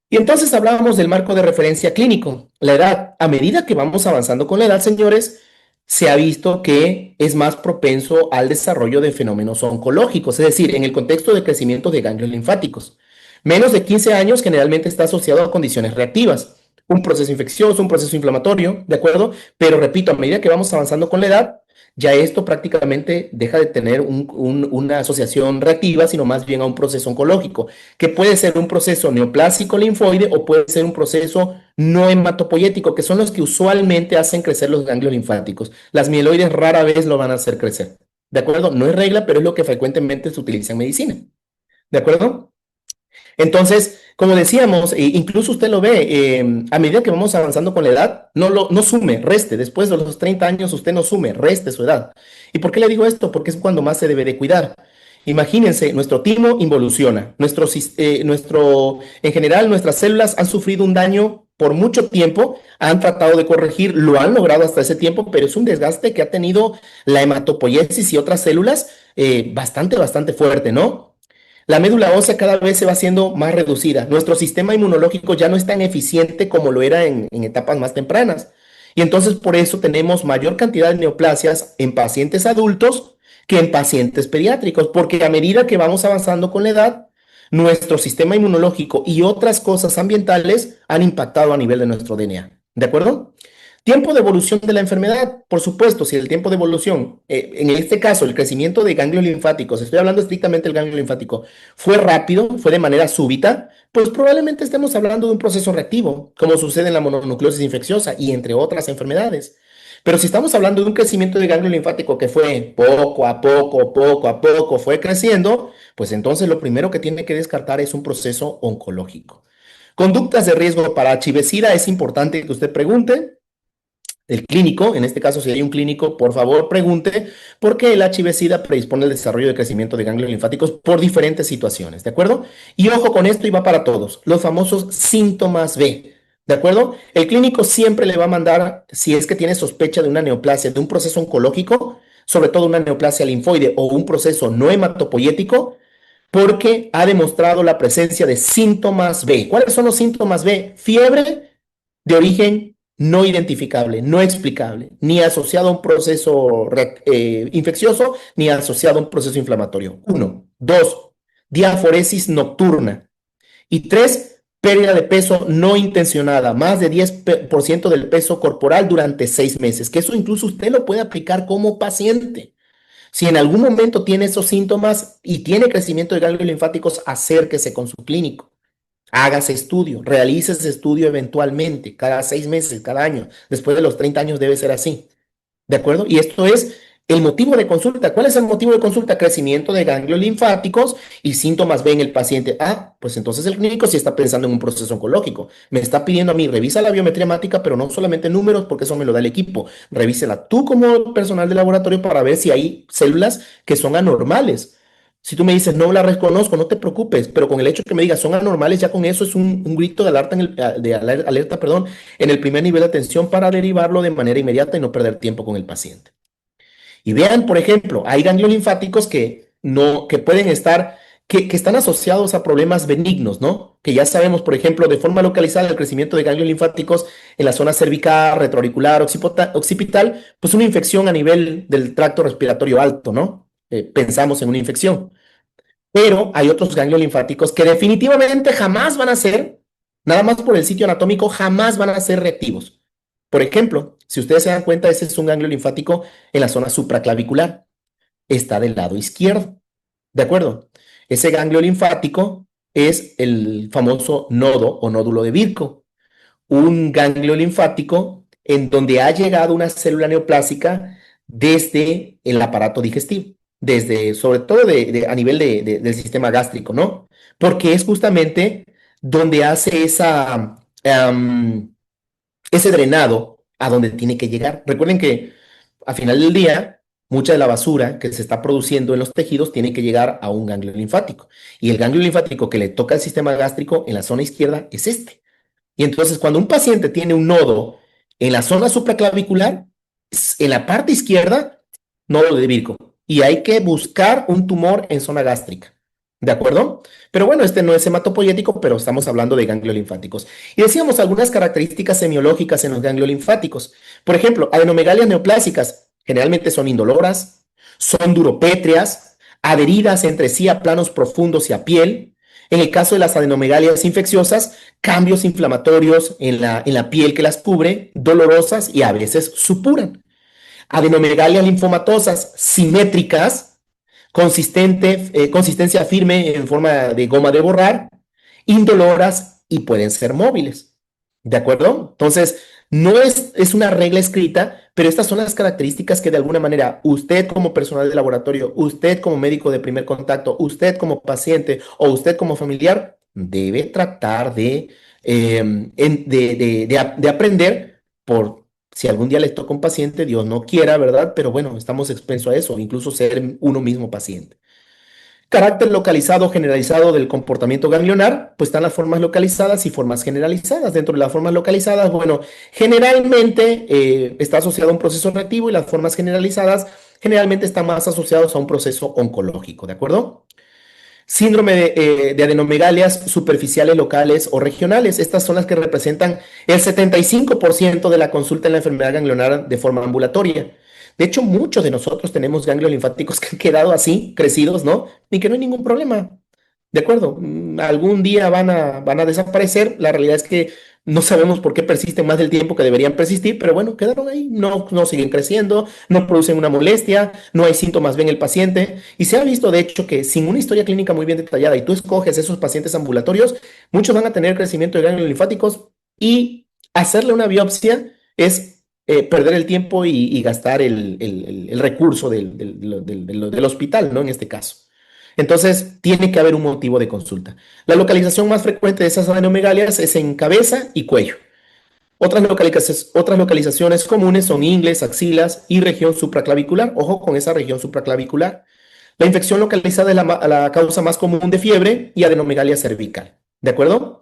Y entonces hablábamos del marco de referencia clínico, la edad. A medida que vamos avanzando con la edad, señores, se ha visto que es más propenso al desarrollo de fenómenos oncológicos, es decir, en el contexto de crecimiento de ganglios linfáticos. Menos de 15 años generalmente está asociado a condiciones reactivas, un proceso infeccioso, un proceso inflamatorio, ¿de acuerdo? Pero repito, a medida que vamos avanzando con la edad, ya esto prácticamente deja de tener una asociación reactiva, sino más bien a un proceso oncológico, que puede ser un proceso neoplásico linfoide o puede ser un proceso no hematopoyético, que son los que usualmente hacen crecer los ganglios linfáticos. Las mieloides rara vez lo van a hacer crecer, ¿de acuerdo? No es regla, pero es lo que frecuentemente se utiliza en medicina, ¿de acuerdo? Entonces, como decíamos, incluso usted lo ve, a medida que vamos avanzando con la edad, no sume, reste. Después de los 30 años, usted no sume, reste su edad. ¿Y por qué le digo esto? Porque es cuando más se debe de cuidar. Imagínense, nuestro timo involuciona. En general, nuestras células han sufrido un daño por mucho tiempo, han tratado de corregir, lo han logrado hasta ese tiempo, pero es un desgaste que ha tenido la hematopoiesis y otras células bastante fuerte, ¿no? La médula ósea cada vez se va haciendo más reducida. Nuestro sistema inmunológico ya no es tan eficiente como lo era en etapas más tempranas. Y entonces por eso tenemos mayor cantidad de neoplasias en pacientes adultos que en pacientes pediátricos, porque a medida que vamos avanzando con la edad, nuestro sistema inmunológico y otras cosas ambientales han impactado a nivel de nuestro DNA. ¿De acuerdo? Tiempo de evolución de la enfermedad, por supuesto, si el tiempo de evolución, en este caso, el crecimiento de ganglios linfáticos, estoy hablando estrictamente del ganglio linfático, fue rápido, fue de manera súbita, pues probablemente estemos hablando de un proceso reactivo, como sucede en la mononucleosis infecciosa y entre otras enfermedades. Pero si estamos hablando de un crecimiento de ganglio linfático que fue poco a poco, fue creciendo, pues entonces lo primero que tiene que descartar es un proceso oncológico. Conductas de riesgo para HIV-Sida, es importante que usted pregunte. El clínico, en este caso, si hay un clínico, por favor pregunte, porque el HIV-Sida predispone al desarrollo de crecimiento de ganglios linfáticos por diferentes situaciones, ¿de acuerdo? Y ojo con esto y va para todos, los famosos síntomas B, ¿de acuerdo? El clínico siempre le va a mandar, si es que tiene sospecha de una neoplasia, de un proceso oncológico, sobre todo una neoplasia linfoide o un proceso no hematopoyético, porque ha demostrado la presencia de síntomas B. ¿Cuáles son los síntomas B? Fiebre de origen no identificable, no explicable, ni asociado a un proceso infeccioso, ni asociado a un proceso inflamatorio. 1. 2. Diaforesis nocturna. Y 3. Pérdida de peso no intencionada, más de 10% del peso corporal durante 6 meses, que eso incluso usted lo puede aplicar como paciente. Si en algún momento tiene esos síntomas y tiene crecimiento de ganglios linfáticos, acérquese con su clínico. Hágase estudio, realice ese estudio eventualmente, cada 6 meses, cada año. Después de los 30 años debe ser así. ¿De acuerdo? Y esto es el motivo de consulta. ¿Cuál es el motivo de consulta? Crecimiento de ganglios linfáticos y síntomas B en el paciente. Ah, pues entonces el clínico sí está pensando en un proceso oncológico. Me está pidiendo a mí, revisa la biometría hemática, pero no solamente números, porque eso me lo da el equipo. Revísela tú como personal de laboratorio para ver si hay células que son anormales. Si tú me dices, no la reconozco, no te preocupes, pero con el hecho que me digas son anormales, ya con eso es un grito de alerta, alerta, perdón, en el primer nivel de atención para derivarlo de manera inmediata y no perder tiempo con el paciente. Y vean, por ejemplo, hay ganglios linfáticos que pueden estar, que están asociados a problemas benignos, ¿no? Que ya sabemos, por ejemplo, de forma localizada el crecimiento de ganglios linfáticos en la zona cervical, retroauricular, occipital, pues una infección a nivel del tracto respiratorio alto, ¿no? Pensamos en una infección. Pero hay otros ganglios linfáticos que definitivamente jamás van a ser, nada más por el sitio anatómico, jamás van a ser reactivos. Por ejemplo, si ustedes se dan cuenta, ese es un ganglio linfático en la zona supraclavicular. Está del lado izquierdo. ¿De acuerdo? Ese ganglio linfático es el famoso nodo o nódulo de Virchow, un ganglio linfático en donde ha llegado una célula neoplásica desde el aparato digestivo, desde, sobre todo a nivel del sistema gástrico, ¿no? Porque es justamente donde hace ese drenado a donde tiene que llegar. Recuerden que al final del día, mucha de la basura que se está produciendo en los tejidos tiene que llegar a un ganglio linfático. Y el ganglio linfático que le toca al sistema gástrico en la zona izquierda es este. Y entonces, cuando un paciente tiene un nodo en la zona supraclavicular, en la parte izquierda, nodo de Virchow. Y hay que buscar un tumor en zona gástrica. ¿De acuerdo? Pero bueno, este no es hematopoyético, pero estamos hablando de ganglios linfáticos. Y decíamos algunas características semiológicas en los ganglios linfáticos. Por ejemplo, adenomegalias neoplásicas generalmente son indoloras, son duropétreas, adheridas entre sí a planos profundos y a piel. En el caso de las adenomegalias infecciosas, cambios inflamatorios en la piel que las cubre, dolorosas y a veces supuran. Adenomegalias linfomatosas simétricas, consistencia firme en forma de goma de borrar, indoloras y pueden ser móviles. ¿De acuerdo? Entonces, no es una regla escrita, pero estas son las características que de alguna manera usted como personal de laboratorio, usted como médico de primer contacto, usted como paciente o usted como familiar debe tratar de aprender por si algún día les toca un paciente, Dios no quiera, ¿verdad? Pero bueno, estamos expensos a eso, incluso ser uno mismo paciente. Carácter localizado generalizado del comportamiento ganglionar, pues están las formas localizadas y formas generalizadas. Dentro de las formas localizadas, bueno, generalmente está asociado a un proceso reactivo y las formas generalizadas generalmente están más asociados a un proceso oncológico, ¿de acuerdo? Síndrome de adenomegalias superficiales locales o regionales. Estas son las que representan el 75% de la consulta en la enfermedad ganglionar de forma ambulatoria. De hecho, muchos de nosotros tenemos ganglios linfáticos que han quedado así, crecidos, ¿no? Y que no hay ningún problema. ¿De acuerdo? Algún día van a desaparecer. La realidad es que no sabemos por qué persisten más del tiempo que deberían persistir, pero bueno, quedaron ahí, no siguen creciendo, no producen una molestia, no hay síntomas, ven el paciente. Y se ha visto, de hecho, que sin una historia clínica muy bien detallada y tú escoges esos pacientes ambulatorios, muchos van a tener crecimiento de ganglios linfáticos y hacerle una biopsia es perder el tiempo y gastar el recurso del hospital, ¿no? En este caso. Entonces, tiene que haber un motivo de consulta. La localización más frecuente de esas adenomegalias es en cabeza y cuello. Otras localizaciones comunes son ingles, axilas y región supraclavicular. Ojo con esa región supraclavicular. La infección localizada es la causa más común de fiebre y adenomegalia cervical. ¿De acuerdo?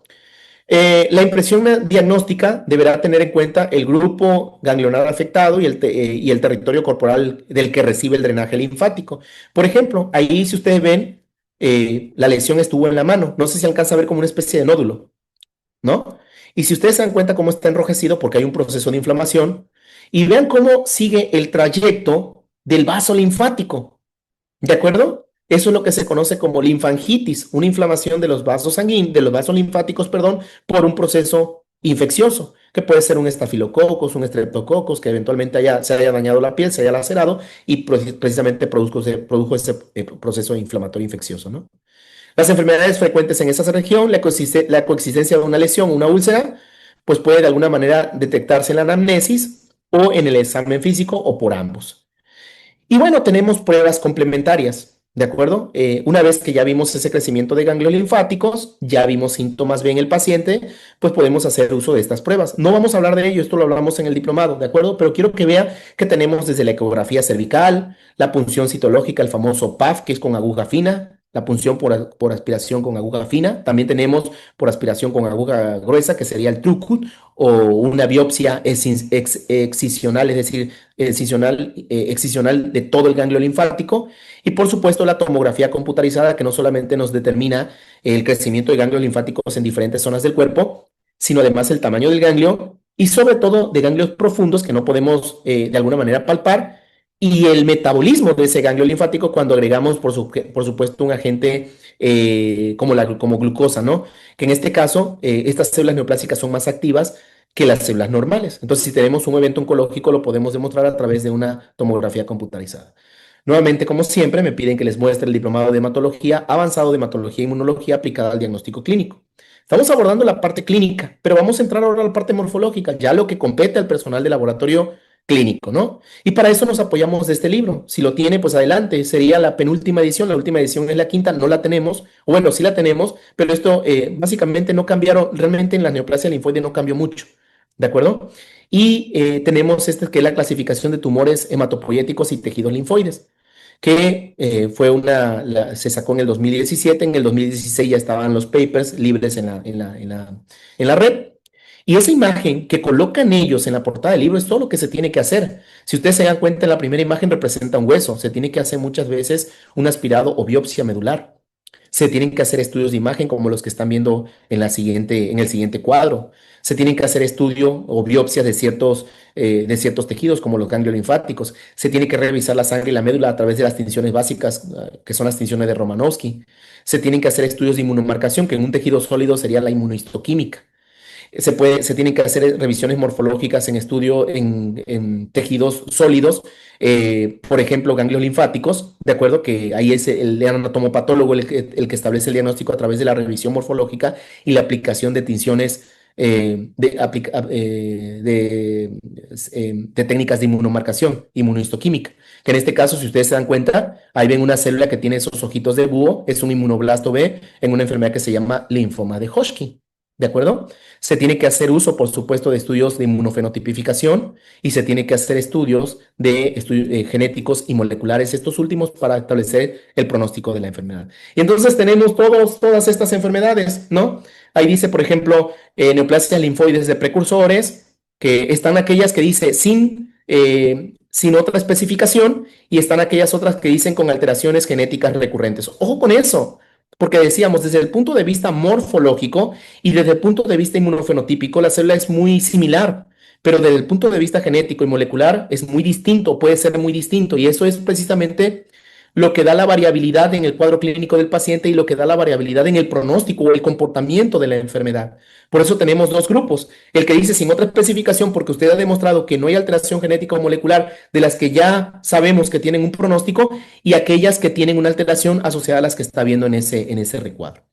La impresión diagnóstica deberá tener en cuenta el grupo ganglionar afectado y el territorio corporal del que recibe el drenaje linfático. Por ejemplo, ahí si ustedes ven, la lesión estuvo en la mano. No sé si alcanza a ver como una especie de nódulo, ¿no? Y si ustedes se dan cuenta cómo está enrojecido porque hay un proceso de inflamación, y vean cómo sigue el trayecto del vaso linfático. ¿De acuerdo? Eso es lo que se conoce como linfangitis, una inflamación de los vasos sanguíneos, de los vasos linfáticos, perdón, por un proceso infeccioso, que puede ser un estafilococos, un estreptococos, que eventualmente se haya dañado la piel, se haya lacerado y precisamente produjo ese proceso inflamatorio infeccioso, ¿no? Las enfermedades frecuentes en esa región, la coexistencia de una lesión, una úlcera, pues puede de alguna manera detectarse en la anamnesis o en el examen físico o por ambos. Y bueno, tenemos pruebas complementarias. ¿De acuerdo? Una vez que ya vimos ese crecimiento de ganglios linfáticos, ya vimos síntomas bien en el paciente, pues podemos hacer uso de estas pruebas. No vamos a hablar de ello, esto lo hablamos en el diplomado, ¿de acuerdo? Pero quiero que vea que tenemos desde la ecografía cervical, la punción citológica, el famoso PAF, que es con aguja fina, la punción por aspiración con aguja fina. También tenemos por aspiración con aguja gruesa, que sería el TrueCut, o una biopsia excisional, es decir, excisional de todo el ganglio linfático. Y por supuesto la tomografía computarizada, que no solamente nos determina el crecimiento de ganglios linfáticos en diferentes zonas del cuerpo, sino además el tamaño del ganglio y sobre todo de ganglios profundos que no podemos de alguna manera palpar y el metabolismo de ese ganglio linfático cuando agregamos por supuesto un agente como glucosa, ¿no? Que en este caso estas células neoplásicas son más activas que las células normales. Entonces, si tenemos un evento oncológico, lo podemos demostrar a través de una tomografía computarizada. Nuevamente, como siempre, me piden que les muestre el diplomado de hematología avanzado de hematología e inmunología aplicada al diagnóstico clínico. Estamos abordando la parte clínica, pero vamos a entrar ahora a la parte morfológica, ya lo que compete al personal de laboratorio clínico, ¿no? Y para eso nos apoyamos de este libro. Si lo tiene, pues adelante. Sería la penúltima edición, la última edición es la quinta, no la tenemos, o bueno, sí la tenemos, pero esto básicamente no cambiaron, realmente en la neoplasia linfoide no cambió mucho, ¿de acuerdo? Y tenemos este que es la clasificación de tumores hematopoyéticos y tejidos linfoides que se sacó en el 2017, en el 2016 ya estaban los papers libres en la red. Y esa imagen que colocan ellos en la portada del libro es todo lo que se tiene que hacer. Si ustedes se dan cuenta, la primera imagen representa un hueso. Se tiene que hacer muchas veces un aspirado o biopsia medular. Se tienen que hacer estudios de imagen como los que están viendo en el siguiente cuadro. Se tienen que hacer estudio o biopsias de ciertos tejidos como los ganglios linfáticos. Se tiene que revisar la sangre y la médula a través de las tinciones básicas, que son las tinciones de Romanowski. Se tienen que hacer estudios de inmunomarcación, que en un tejido sólido sería la inmunohistoquímica. Se tienen que hacer revisiones morfológicas en estudio en tejidos sólidos, por ejemplo, ganglios linfáticos, de acuerdo, que ahí es el anatomopatólogo el que establece el diagnóstico a través de la revisión morfológica y la aplicación de tinciones de técnicas de inmunomarcación, inmunohistoquímica, que en este caso, si ustedes se dan cuenta, ahí ven una célula que tiene esos ojitos de búho, es un inmunoblasto B en una enfermedad que se llama linfoma de Hodgkin. ¿De acuerdo? Se tiene que hacer uso, por supuesto, de estudios de inmunofenotipificación y se tiene que hacer estudios genéticos y moleculares, estos últimos para establecer el pronóstico de la enfermedad. Y entonces tenemos todas estas enfermedades, ¿no? Ahí dice, por ejemplo, neoplasias linfoides de precursores, que están aquellas que dice sin otra especificación y están aquellas otras que dicen con alteraciones genéticas recurrentes. Ojo con eso. Porque decíamos, desde el punto de vista morfológico y desde el punto de vista inmunofenotípico, la célula es muy similar, pero desde el punto de vista genético y molecular es muy distinto, puede ser muy distinto, y eso es precisamente lo que da la variabilidad en el cuadro clínico del paciente y lo que da la variabilidad en el pronóstico o el comportamiento de la enfermedad. Por eso tenemos dos grupos. El que dice sin otra especificación, porque usted ha demostrado que no hay alteración genética o molecular de las que ya sabemos que tienen un pronóstico, y aquellas que tienen una alteración asociada a las que está viendo en ese recuadro.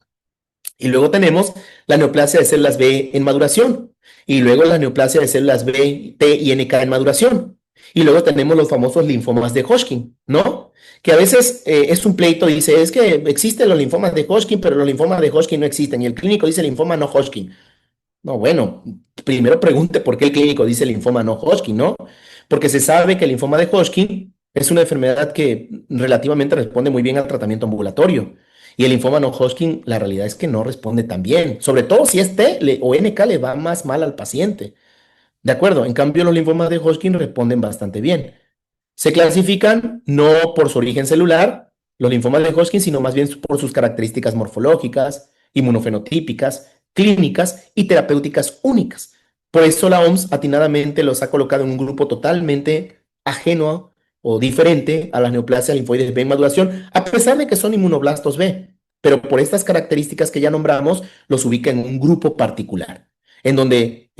Y luego tenemos la neoplasia de células B en maduración. Y luego la neoplasia de células B, T y NK en maduración. Y luego tenemos los famosos linfomas de Hodgkin, ¿no? Que a veces es un pleito, dice, es que existen los linfomas de Hodgkin, pero los linfomas de Hodgkin no existen. Y el clínico dice linfoma no Hodgkin. No, bueno, primero pregunte por qué el clínico dice linfoma no Hodgkin, ¿no? Porque se sabe que el linfoma de Hodgkin es una enfermedad que relativamente responde muy bien al tratamiento ambulatorio. Y el linfoma no Hodgkin, la realidad es que no responde tan bien, sobre todo si es T o NK le va más mal al paciente. ¿De acuerdo? En cambio, los linfomas de Hodgkin responden bastante bien. Se clasifican no por su origen celular, los linfomas de Hodgkin, sino más bien por sus características morfológicas, inmunofenotípicas, clínicas y terapéuticas únicas. Por eso la OMS atinadamente los ha colocado en un grupo totalmente ajeno o diferente a las neoplasias linfoides B en maduración, a pesar de que son inmunoblastos B, pero por estas características que ya nombramos, los ubica en un grupo particular, en donde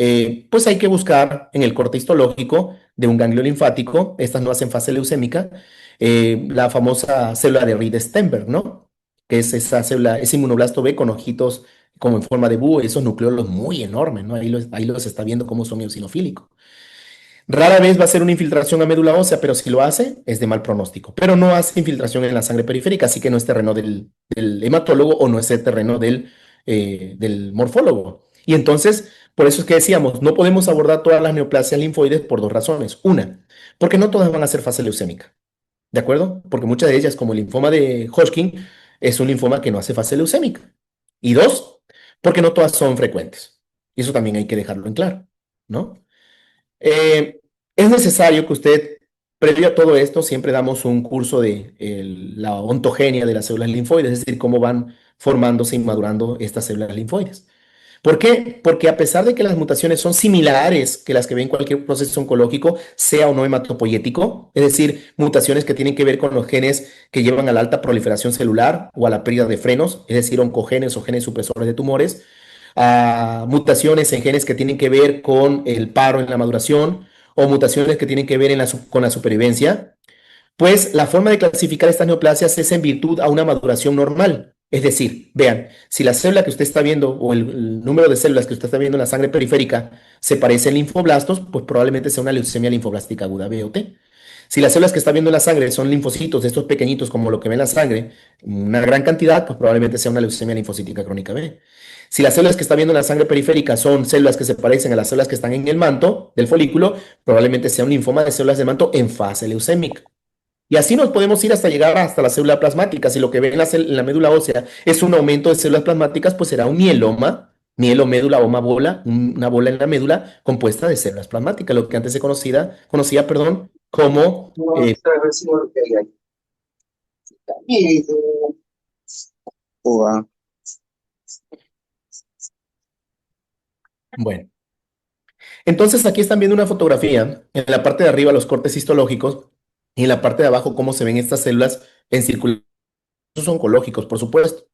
pues hay que buscar en el corte histológico de un ganglio linfático, estas no hacen fase leucémica, la famosa célula de Reed-Sternberg, ¿no? Que es esa célula, ese inmunoblasto B con ojitos como en forma de búho, esos nucleolos muy enormes, ¿no? Ahí los está viendo cómo son eosinofílicos. Rara vez va a ser una infiltración a médula ósea, pero si lo hace, es de mal pronóstico. Pero no hace infiltración en la sangre periférica, así que no es terreno del hematólogo o no es el terreno del morfólogo. Y entonces, por eso es que decíamos, no podemos abordar todas las neoplasias linfoides por dos razones. Una, porque no todas van a ser fase leucémica, ¿de acuerdo? Porque muchas de ellas, como el linfoma de Hodgkin, es un linfoma que no hace fase leucémica. Y dos, porque no todas son frecuentes. Y eso también hay que dejarlo en claro, ¿no? Es necesario que usted, previo a todo esto, siempre damos un curso de la ontogenia de las células linfoides, es decir, cómo van formándose y madurando estas células linfoides. ¿Por qué? Porque a pesar de que las mutaciones son similares que las que ven cualquier proceso oncológico, sea o no hematopoyético, es decir, mutaciones que tienen que ver con los genes que llevan a la alta proliferación celular o a la pérdida de frenos, es decir, oncogenes o genes supresores de tumores, a mutaciones en genes que tienen que ver con el paro en la maduración o mutaciones que tienen que ver con la supervivencia, pues la forma de clasificar estas neoplasias es en virtud a una maduración normal. Es decir, vean, si la célula que usted está viendo o el número de células que usted está viendo en la sangre periférica se parece a linfoblastos, pues probablemente sea una leucemia linfoblástica aguda B o T. Si las células que está viendo en la sangre son linfocitos de estos pequeñitos como lo que ve en la sangre, una gran cantidad, pues probablemente sea una leucemia linfocítica crónica B. Si las células que está viendo en la sangre periférica son células que se parecen a las células que están en el manto del folículo, probablemente sea un linfoma de células del manto en fase leucémica. Y así nos podemos ir hasta llegar hasta la célula plasmática. Si lo que ve en la médula ósea es un aumento de células plasmáticas, pues será un mieloma, mielomédula, bola, una bola en la médula compuesta de células plasmáticas, lo que antes se conocía, perdón, como... bueno, entonces aquí están viendo una fotografía, en la parte de arriba los cortes histológicos y en la parte de abajo cómo se ven estas células en círculos oncológicos, por supuesto.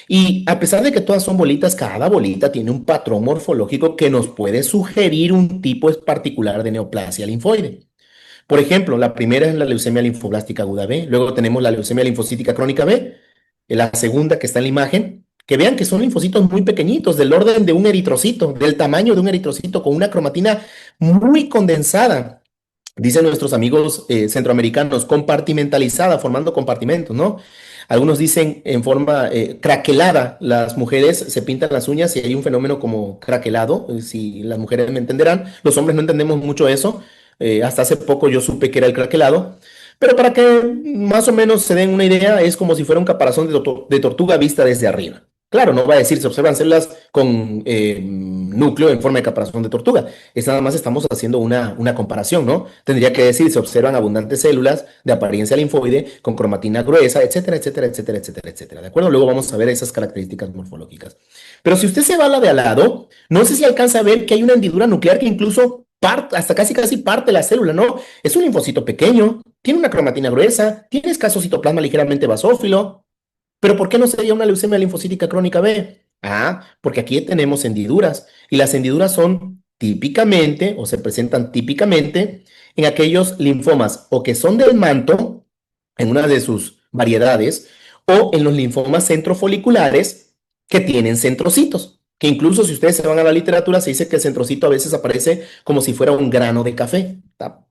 Y a pesar de que todas son bolitas, cada bolita tiene un patrón morfológico que nos puede sugerir un tipo particular de neoplasia linfoide. Por ejemplo, la primera es la leucemia linfoblástica aguda B, luego tenemos la leucemia linfocítica crónica B, la segunda que está en la imagen, que vean que son linfocitos muy pequeñitos, del orden de un eritrocito, del tamaño de un eritrocito, con una cromatina muy condensada. Dicen nuestros amigos centroamericanos, compartimentalizada, formando compartimentos, ¿no? Algunos dicen en forma craquelada, las mujeres se pintan las uñas y hay un fenómeno como craquelado, si las mujeres me entenderán, los hombres no entendemos mucho eso, hasta hace poco yo supe que era el craquelado, pero para que más o menos se den una idea, es como si fuera un caparazón de tortuga vista desde arriba. Claro, no va a decir, se observan células con núcleo en forma de caparazón de tortuga. Es nada más estamos haciendo una comparación, ¿no? Tendría que decir, se observan abundantes células de apariencia linfoide con cromatina gruesa, etcétera, etcétera, etcétera, etcétera, etcétera. ¿De acuerdo? Luego vamos a ver esas características morfológicas. Pero si usted se va a la de al lado, no sé si alcanza a ver que hay una hendidura nuclear que incluso hasta casi parte la célula, ¿no? Es un linfocito pequeño, tiene una cromatina gruesa, tiene escaso citoplasma ligeramente basófilo. ¿Pero por qué no sería una leucemia linfocítica crónica B? Ah, porque aquí tenemos hendiduras y las hendiduras son típicamente o se presentan típicamente en aquellos linfomas o que son del manto, en una de sus variedades, o en los linfomas centrofoliculares que tienen centrocitos, que incluso si ustedes se van a la literatura se dice que el centrocito a veces aparece como si fuera un grano de café.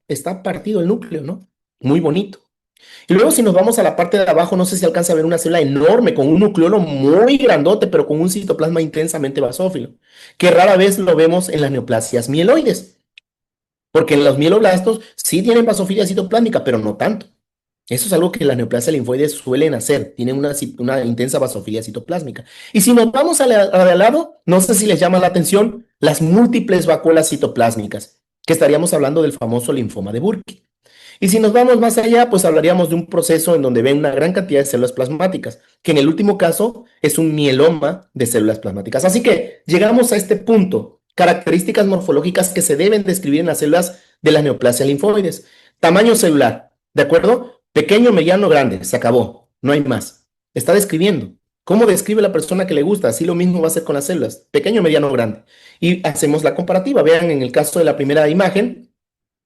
Está partido el núcleo, ¿no? Muy bonito. Y luego si nos vamos a la parte de abajo, no sé si alcanza a ver una célula enorme con un nucleolo muy grandote, pero con un citoplasma intensamente basófilo, que rara vez lo vemos en las neoplasias mieloides, porque en los mieloblastos sí tienen basofilia citoplásmica, pero no tanto. Eso es algo que las neoplasias linfoides suelen hacer, tienen una intensa basofilia citoplásmica. Y si nos vamos a la de al lado, no sé si les llama la atención las múltiples vacuolas citoplásmicas, que estaríamos hablando del famoso linfoma de Burkitt. Y si nos vamos más allá, pues hablaríamos de un proceso en donde ven una gran cantidad de células plasmáticas, que en el último caso es un mieloma de células plasmáticas. Así que llegamos a este punto, características morfológicas que se deben describir en las células de las neoplasias linfoides. Tamaño celular, ¿de acuerdo? Pequeño, mediano, grande, se acabó, no hay más. Está describiendo. ¿Cómo describe la persona que le gusta? Así lo mismo va a ser con las células, pequeño, mediano, grande. Y hacemos la comparativa. Vean en el caso de la primera imagen,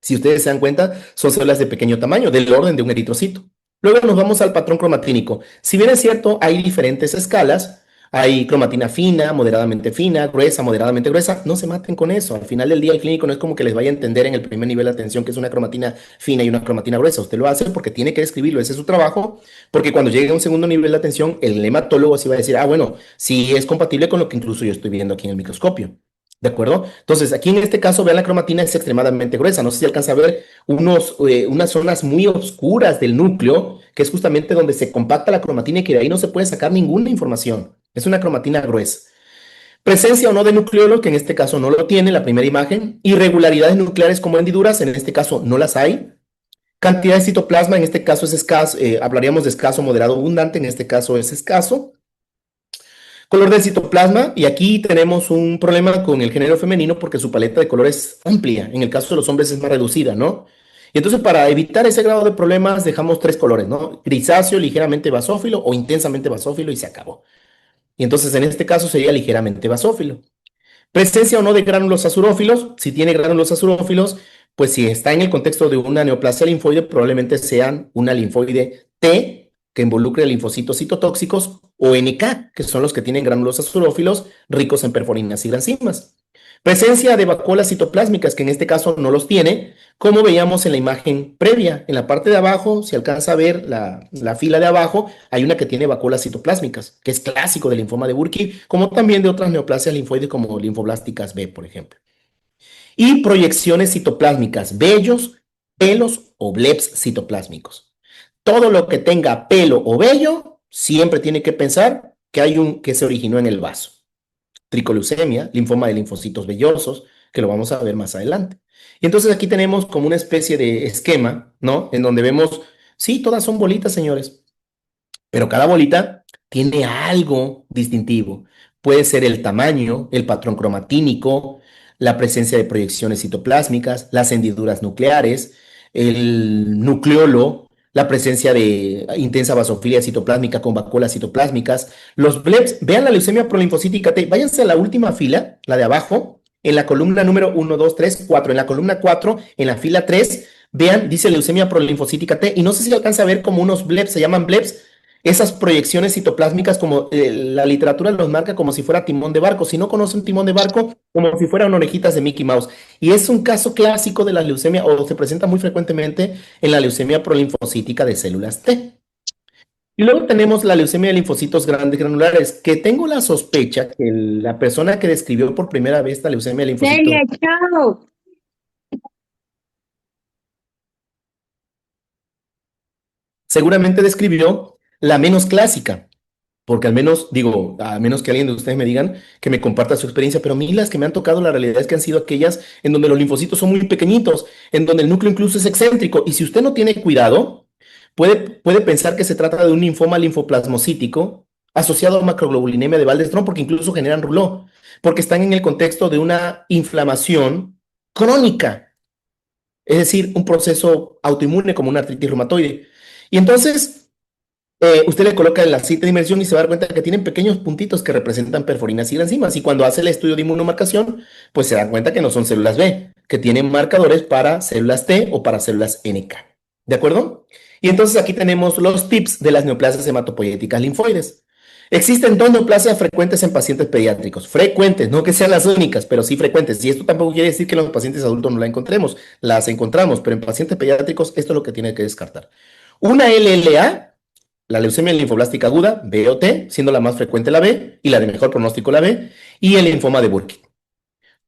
si ustedes se dan cuenta, son células de pequeño tamaño, del orden de un eritrocito. Luego nos vamos al patrón cromatínico. Si bien es cierto, hay diferentes escalas, Hay cromatina fina, moderadamente fina, gruesa, moderadamente gruesa. No se maten con eso. Al final del día el clínico no es como que les vaya a entender en el primer nivel de atención que es una cromatina fina y una cromatina gruesa. Usted lo hace porque tiene que describirlo, ese es su trabajo, porque cuando llegue a un segundo nivel de atención, el hematólogo sí va a decir, ah, bueno, sí es compatible con lo que incluso yo estoy viendo aquí en el microscopio. ¿De acuerdo? Entonces, aquí en este caso, vean, la cromatina es extremadamente gruesa. No sé si alcanza a ver unas zonas muy oscuras del núcleo, que es justamente donde se compacta la cromatina y que de ahí no se puede sacar ninguna información. Es una cromatina gruesa. Presencia o no de nucleolo, que en este caso no lo tiene, la primera imagen. Irregularidades nucleares como hendiduras, en este caso no las hay. Cantidad de citoplasma, en este caso es escaso, hablaríamos de escaso, moderado, abundante, en este caso es escaso. Color del citoplasma, y aquí tenemos un problema con el género femenino porque su paleta de colores es amplia, en el caso de los hombres es más reducida, ¿no? Y entonces para evitar ese grado de problemas dejamos tres colores, ¿no? Grisáceo, ligeramente basófilo o intensamente basófilo y se acabó. Y entonces en este caso sería ligeramente basófilo. Presencia o no de gránulos azurófilos. Si tiene gránulos azurófilos, pues si está en el contexto de una neoplasia linfoide, probablemente sean una linfoide T, que involucre linfocitos citotóxicos, o NK, que son los que tienen gránulos azurófilos ricos en perforinas y granzimas. Presencia de vacuolas citoplásmicas, que en este caso no los tiene, como veíamos en la imagen previa. En la parte de abajo, si alcanza a ver la fila de abajo, hay una que tiene vacuolas citoplásmicas, que es clásico del linfoma de Burkitt, como también de otras neoplasias linfoides como linfoblásticas B, por ejemplo. Y proyecciones citoplásmicas, vellos, pelos o blebs citoplásmicos. Todo lo que tenga pelo o vello, siempre tiene que pensar que hay que se originó en el vaso. Tricoleucemia, linfoma de linfocitos vellosos, que lo vamos a ver más adelante. Y entonces aquí tenemos como una especie de esquema, ¿no? En donde vemos, sí, todas son bolitas, señores, pero cada bolita tiene algo distintivo. Puede ser el tamaño, el patrón cromatínico, la presencia de proyecciones citoplásmicas, las hendiduras nucleares, el nucleolo, la presencia de intensa basofilia citoplásmica con vacuolas citoplásmicas, los BLEBs. Vean la leucemia prolinfocítica T. Váyanse a la última fila, la de abajo, en la columna número 1, 2, 3, 4. En la columna 4, en la fila 3, vean, dice leucemia prolinfocítica T. Y no sé si alcanza a ver como unos BLEBs, se llaman BLEBs, esas proyecciones citoplásmicas, como la literatura los marca como si fuera timón de barco. Si no conocen timón de barco, como si fueran orejitas de Mickey Mouse. Y es un caso clásico de la leucemia, o se presenta muy frecuentemente en la leucemia prolinfocítica de células T. Y luego tenemos la leucemia de linfocitos grandes granulares, que tengo la sospecha que la persona que describió por primera vez la leucemia de linfocitos Celia, chao. seguramente describió la menos clásica. Porque al menos, digo, a menos que alguien de ustedes me digan que me comparta su experiencia, pero a mí las que me han tocado, la realidad es que han sido aquellas en donde los linfocitos son muy pequeñitos, en donde el núcleo incluso es excéntrico. Y si usted no tiene cuidado, puede pensar que se trata de un linfoma linfoplasmocítico asociado a macroglobulinemia de Waldenström, porque incluso generan rouleau, porque están en el contexto de una inflamación crónica, es decir, un proceso autoinmune como una artritis reumatoide. Y entonces usted le coloca en la cita de inmersión y se va a dar cuenta que tienen pequeños puntitos que representan perforinas y granzimas. Y cuando hace el estudio de inmunomarcación, pues se dan cuenta que no son células B, que tienen marcadores para células T o para células NK. ¿De acuerdo? Y entonces aquí tenemos los tips de las neoplasias hematopoyéticas linfoides. Existen dos neoplasias frecuentes en pacientes pediátricos. Frecuentes, no que sean las únicas, pero sí frecuentes. Y esto tampoco quiere decir que en los pacientes adultos no la encontremos. Las encontramos, pero en pacientes pediátricos esto es lo que tiene que descartar. Una LLA, la leucemia linfoblástica aguda, B o T, siendo la más frecuente la B y la de mejor pronóstico la B, y el linfoma de Burkitt.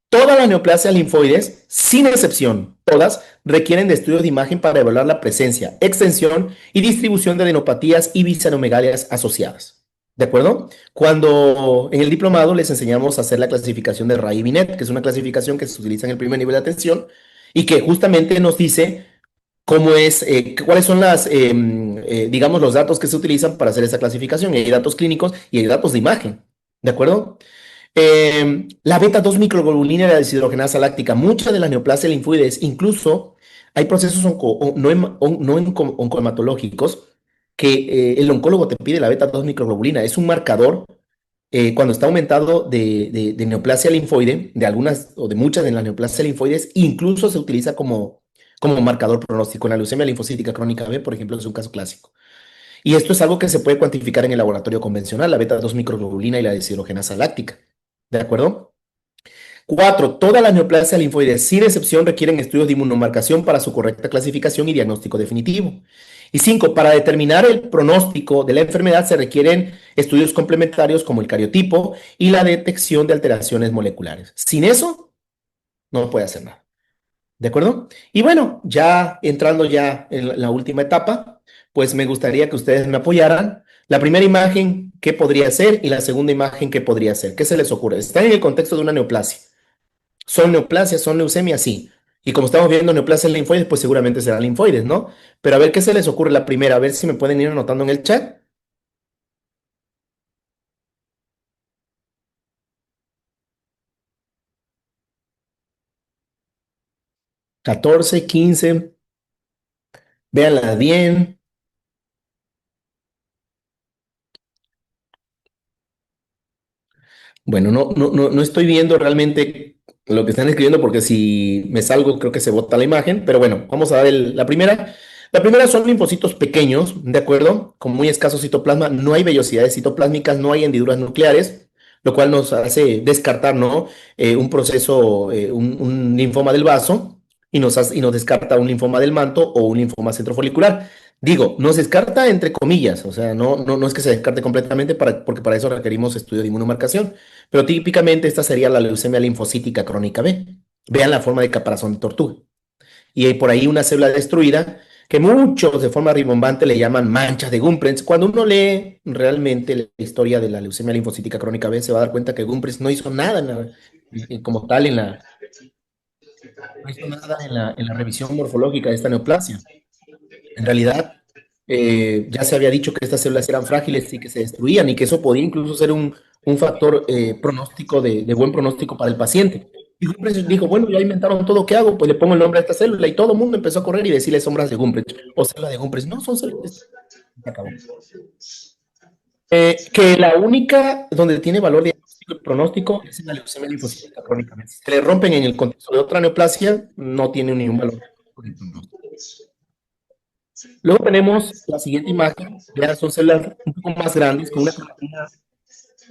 Todas las neoplasias linfoides, sin excepción, todas requieren de estudios de imagen para evaluar la presencia, extensión y distribución de adenopatías y bisanomegalias asociadas. ¿De acuerdo? Cuando en el diplomado les enseñamos a hacer la clasificación de Ray y Binet, que es una clasificación que se utiliza en el primer nivel de atención y que justamente nos dice cómo es, cuáles son digamos, los datos que se utilizan para hacer esa clasificación. Y hay datos clínicos y hay datos de imagen, ¿de acuerdo? La beta-2 microglobulina de la deshidrogenasa láctica, muchas de las neoplasias linfoides, incluso hay procesos oncohematológicos que el oncólogo te pide la beta-2 microglobulina. Es un marcador cuando está aumentado de neoplasia linfoide, de algunas o de muchas de las neoplasias linfoides, incluso se utiliza como marcador pronóstico. En la leucemia linfocítica crónica B, por ejemplo, es un caso clásico. Y esto es algo que se puede cuantificar en el laboratorio convencional, la beta-2 microglobulina y la deshidrogenasa láctica. ¿De acuerdo? 4. Todas las neoplasias linfoides, sin excepción, requieren estudios de inmunomarcación para su correcta clasificación y diagnóstico definitivo. Y 5. Para determinar el pronóstico de la enfermedad se requieren estudios complementarios como el cariotipo y la detección de alteraciones moleculares. Sin eso, no puede hacer nada. ¿De acuerdo? Y bueno, ya entrando ya en la última etapa, pues me gustaría que ustedes me apoyaran. La primera imagen, ¿qué podría ser? Y la segunda imagen, ¿qué podría ser? ¿Qué se les ocurre? Están en el contexto de una neoplasia. ¿Son neoplasias? ¿Son leucemias? Sí. Y como estamos viendo neoplasias linfoides, pues seguramente serán linfoides, ¿no? Pero a ver qué se les ocurre la primera, a ver si me pueden ir anotando en el chat. 14, 15, véanla bien. Bueno, no estoy viendo realmente lo que están escribiendo porque si me salgo creo que se bota la imagen, pero bueno, vamos a ver la primera. La primera son linfocitos pequeños, ¿de acuerdo? Con muy escaso citoplasma, no hay vellosidades citoplásmicas, no hay hendiduras nucleares, lo cual nos hace descartar, ¿no? Un proceso, un linfoma del vaso y nos descarta un linfoma del manto o un linfoma centrofolicular. Digo, nos descarta entre comillas, o sea, no es que se descarte completamente porque para eso requerimos estudio de inmunomarcación. Pero típicamente esta sería la leucemia linfocítica crónica B. Vean la forma de caparazón de tortuga. Y hay por ahí una célula destruida que muchos de forma rimbombante le llaman manchas de Gumprens. Cuando uno lee realmente la historia de la leucemia linfocítica crónica B, se va a dar cuenta que Gumprens no hizo nada como tal no hizo nada en la revisión morfológica de esta neoplasia. En realidad, ya se había dicho que estas células eran frágiles y que se destruían y que eso podía incluso ser un factor pronóstico de buen pronóstico para el paciente. Y Gumprich dijo, bueno, ya inventaron todo, ¿qué hago? Pues le pongo el nombre a esta célula y todo el mundo empezó a correr y decirle sombras de Gumprich o células de Gumprich. No, son células. Se acabó. Que la única donde tiene valor diagnóstico y pronóstico es en la leucemia linfocítica crónica. Si se le rompen en el contexto de otra neoplasia, no tiene ningún valor. Luego tenemos la siguiente imagen, ya son células un poco más grandes, con una cromatina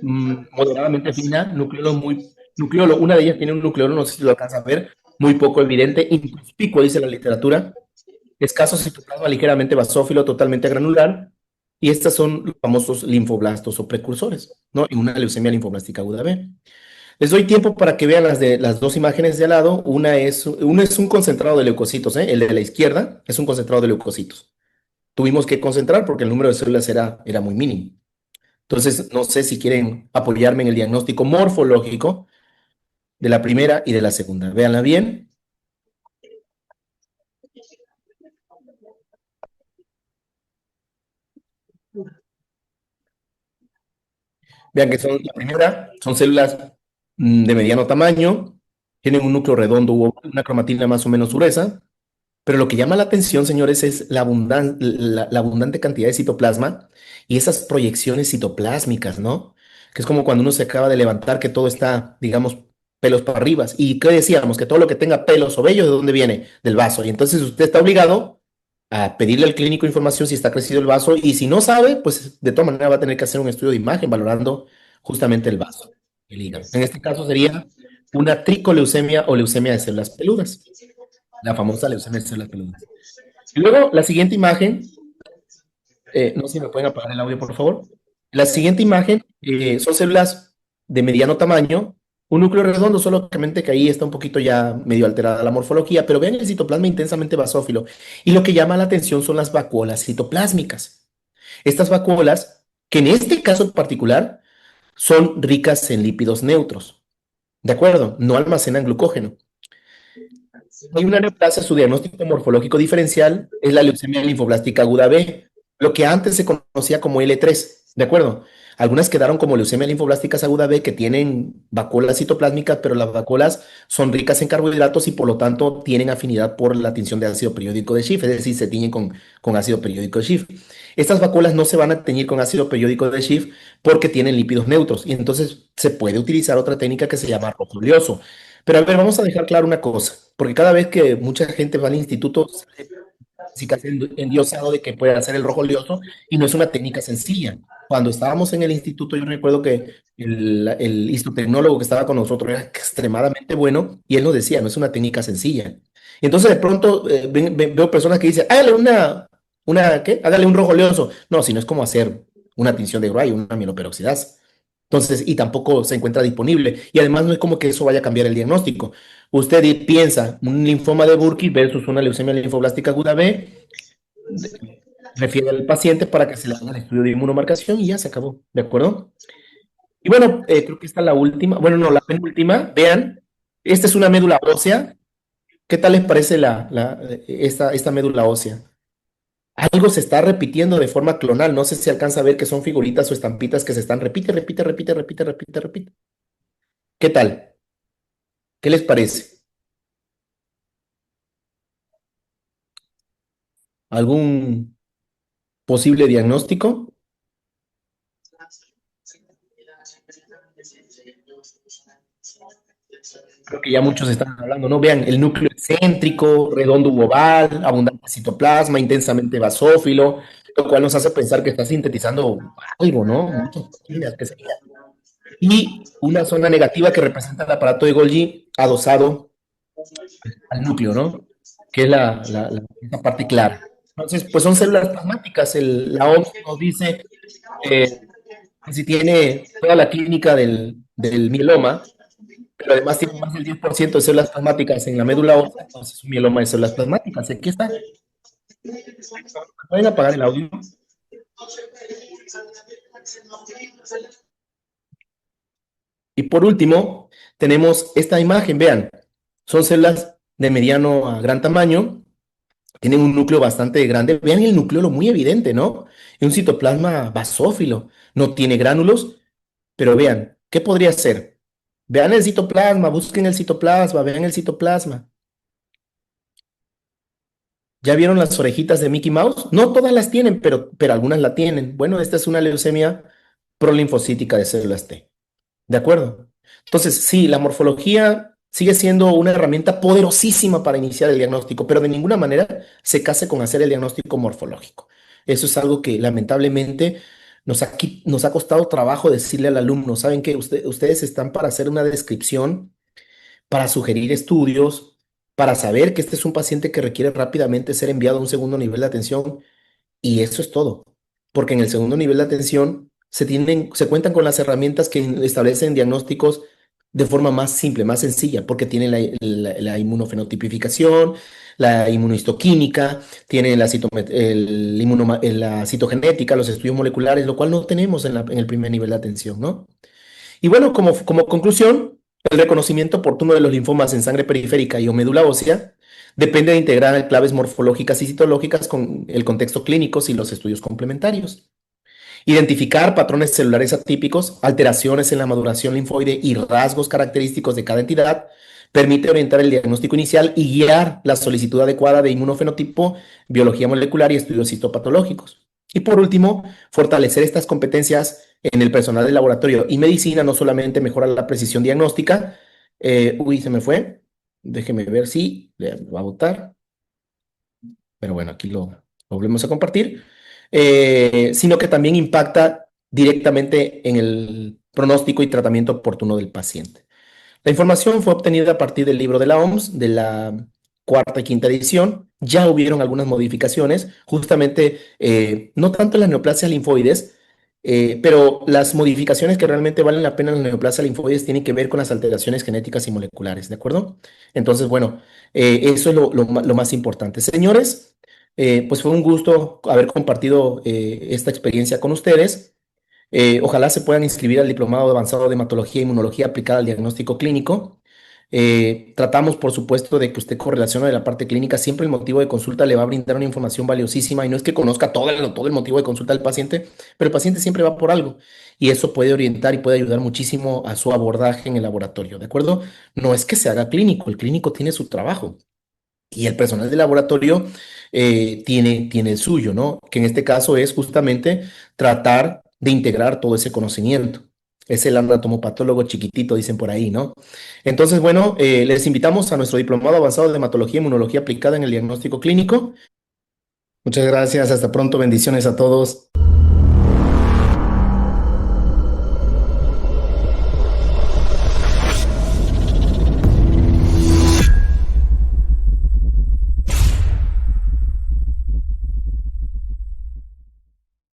moderadamente fina, nucleolo, una de ellas tiene un nucleolo, no sé si lo alcanza a ver, muy poco evidente, inconspicuo, dice la literatura, escaso citoplasma ligeramente basófilo, totalmente granular, y estas son los famosos linfoblastos o precursores, ¿no? En una leucemia linfoblástica aguda B. Les doy tiempo para que vean las dos imágenes de al lado. Una es un concentrado de leucocitos, ¿eh? El de la izquierda es un concentrado de leucocitos. Tuvimos que concentrar porque el número de células era muy mínimo. Entonces, no sé si quieren apoyarme en el diagnóstico morfológico de la primera y de la segunda. Véanla bien. Vean que la primera son células de mediano tamaño, tienen un núcleo redondo u una cromatina más o menos gruesa, pero lo que llama la atención, señores, es la abundante cantidad de citoplasma y esas proyecciones citoplásmicas, ¿no? Que es como cuando uno se acaba de levantar, que todo está, digamos, pelos para arriba. ¿Y qué decíamos? Que todo lo que tenga pelos o vellos, ¿de dónde viene? Del vaso. Y entonces usted está obligado a pedirle al clínico información si está crecido el vaso y si no sabe, pues de todas maneras va a tener que hacer un estudio de imagen valorando justamente el vaso, el hígado. En este caso sería una tricoleucemia o leucemia de células peludas, la famosa leucemia de células peludas. Y luego la siguiente imagen, no sé si me pueden apagar el audio, por favor. La siguiente imagen son células de mediano tamaño, un núcleo redondo, solamente que ahí está un poquito ya medio alterada la morfología, pero vean el citoplasma intensamente basófilo. Y lo que llama la atención son las vacuolas citoplásmicas. Estas vacuolas, que en este caso en particular, son ricas en lípidos neutros. ¿De acuerdo? No almacenan glucógeno. Hay una neoplasia, su diagnóstico morfológico diferencial es la leucemia linfoblástica aguda B, lo que antes se conocía como L3, ¿de acuerdo? Algunas quedaron como leucemia linfoblásticas aguda B que tienen vacuolas citoplásmicas, pero las vacuolas son ricas en carbohidratos y por lo tanto tienen afinidad por la tinción de ácido periódico de Schiff, es decir, se tiñen con ácido periódico de Schiff. Estas vacuolas no se van a teñir con ácido periódico de Schiff porque tienen lípidos neutros y entonces se puede utilizar otra técnica que se llama rojo oleoso. Pero a ver, vamos a dejar claro una cosa, porque cada vez que mucha gente va al instituto, endiosado de que puede hacer el rojo oleoso y no es una técnica sencilla. Cuando estábamos en el instituto, yo recuerdo que el histotecnólogo que estaba con nosotros era extremadamente bueno y él nos decía, no es una técnica sencilla. Y entonces de pronto veo personas que dicen, hágale ¿qué? Hágale un rojo oleoso. No, si no es como hacer una tinción de Gray, una mieloperoxidasa. Entonces, y tampoco se encuentra disponible. Y además no es como que eso vaya a cambiar el diagnóstico. Usted piensa un linfoma de Burkitt versus una leucemia linfoblástica aguda B, refiere al paciente para que se le haga el estudio de inmunomarcación y ya se acabó, ¿de acuerdo? Y bueno, creo que esta es la última, bueno, no, la penúltima, vean, esta es una médula ósea. ¿Qué tal les parece esta médula ósea? Algo se está repitiendo de forma clonal, no sé si alcanza a ver que son figuritas o estampitas que se están repite. ¿Qué tal? ¿Qué les parece? ¿Algún posible diagnóstico? Creo que ya muchos están hablando, ¿no? Vean, el núcleo excéntrico, redondo u oval, abundante citoplasma, intensamente basófilo, lo cual nos hace pensar que está sintetizando algo, ¿no? Muchas proteínas, qué sé yo. Y una zona negativa que representa el aparato de Golgi adosado al núcleo, ¿no? Que es esa parte clara. Entonces, pues son células plasmáticas. La OMS nos dice que si tiene toda la clínica del mieloma, pero además tiene más del 10% de células plasmáticas en la médula ósea, entonces es un mieloma de células plasmáticas. Aquí está. ¿Pueden apagar el audio? Y por último, tenemos esta imagen, vean, son células de mediano a gran tamaño, tienen un núcleo bastante grande, vean el nucleolo muy evidente, ¿no? Es un citoplasma basófilo, no tiene gránulos, pero vean, ¿qué podría ser? Vean el citoplasma, busquen el citoplasma, vean el citoplasma. ¿Ya vieron las orejitas de Mickey Mouse? No todas las tienen, pero algunas la tienen. Bueno, esta es una leucemia prolinfocítica de células T. ¿De acuerdo? Entonces, sí, la morfología sigue siendo una herramienta poderosísima para iniciar el diagnóstico, pero de ninguna manera se case con hacer el diagnóstico morfológico. Eso es algo que lamentablemente nos ha costado trabajo decirle al alumno, ¿saben qué? Ustedes están para hacer una descripción, para sugerir estudios, para saber que este es un paciente que requiere rápidamente ser enviado a un segundo nivel de atención y eso es todo, porque en el segundo nivel de atención se cuentan con las herramientas que establecen diagnósticos de forma más simple, más sencilla, porque tienen la inmunofenotipificación, la inmunohistoquímica, tienen la citogenética, los estudios moleculares, lo cual no tenemos en el primer nivel de atención, ¿no? Y bueno, como conclusión, el reconocimiento oportuno de los linfomas en sangre periférica y o médula ósea depende de integrar claves morfológicas y citológicas con el contexto clínico y los estudios complementarios. Identificar patrones celulares atípicos, alteraciones en la maduración linfoide y rasgos característicos de cada entidad permite orientar el diagnóstico inicial y guiar la solicitud adecuada de inmunofenotipo, biología molecular y estudios histopatológicos. Y por último, fortalecer estas competencias en el personal de laboratorio y medicina no solamente mejora la precisión diagnóstica, se me fue, déjeme ver si le va a votar, pero bueno, aquí lo volvemos a compartir, sino que también impacta directamente en el pronóstico y tratamiento oportuno del paciente. La información fue obtenida a partir del libro de la OMS, de la cuarta y quinta edición. Ya hubieron algunas modificaciones, justamente no tanto en las neoplasias linfoides, pero las modificaciones que realmente valen la pena en las neoplasias linfoides tienen que ver con las alteraciones genéticas y moleculares, ¿de acuerdo? Entonces, bueno, eso es lo más importante. Señores, pues fue un gusto haber compartido esta experiencia con ustedes. Ojalá se puedan inscribir al Diplomado Avanzado de Hematología e Inmunología aplicada al diagnóstico clínico. Tratamos, por supuesto, de que usted correlacione la parte clínica. Siempre el motivo de consulta le va a brindar una información valiosísima y no es que conozca todo el motivo de consulta del paciente, pero el paciente siempre va por algo y eso puede orientar y puede ayudar muchísimo a su abordaje en el laboratorio, ¿de acuerdo? No es que se haga clínico, el clínico tiene su trabajo y el personal de laboratorio tiene el suyo, ¿no? Que en este caso es justamente tratar de integrar todo ese conocimiento. Es el anatomopatólogo chiquitito, dicen por ahí, ¿no? Entonces, bueno, les invitamos a nuestro diplomado avanzado de hematología e inmunología aplicada en el diagnóstico clínico. Muchas gracias, hasta pronto, bendiciones a todos.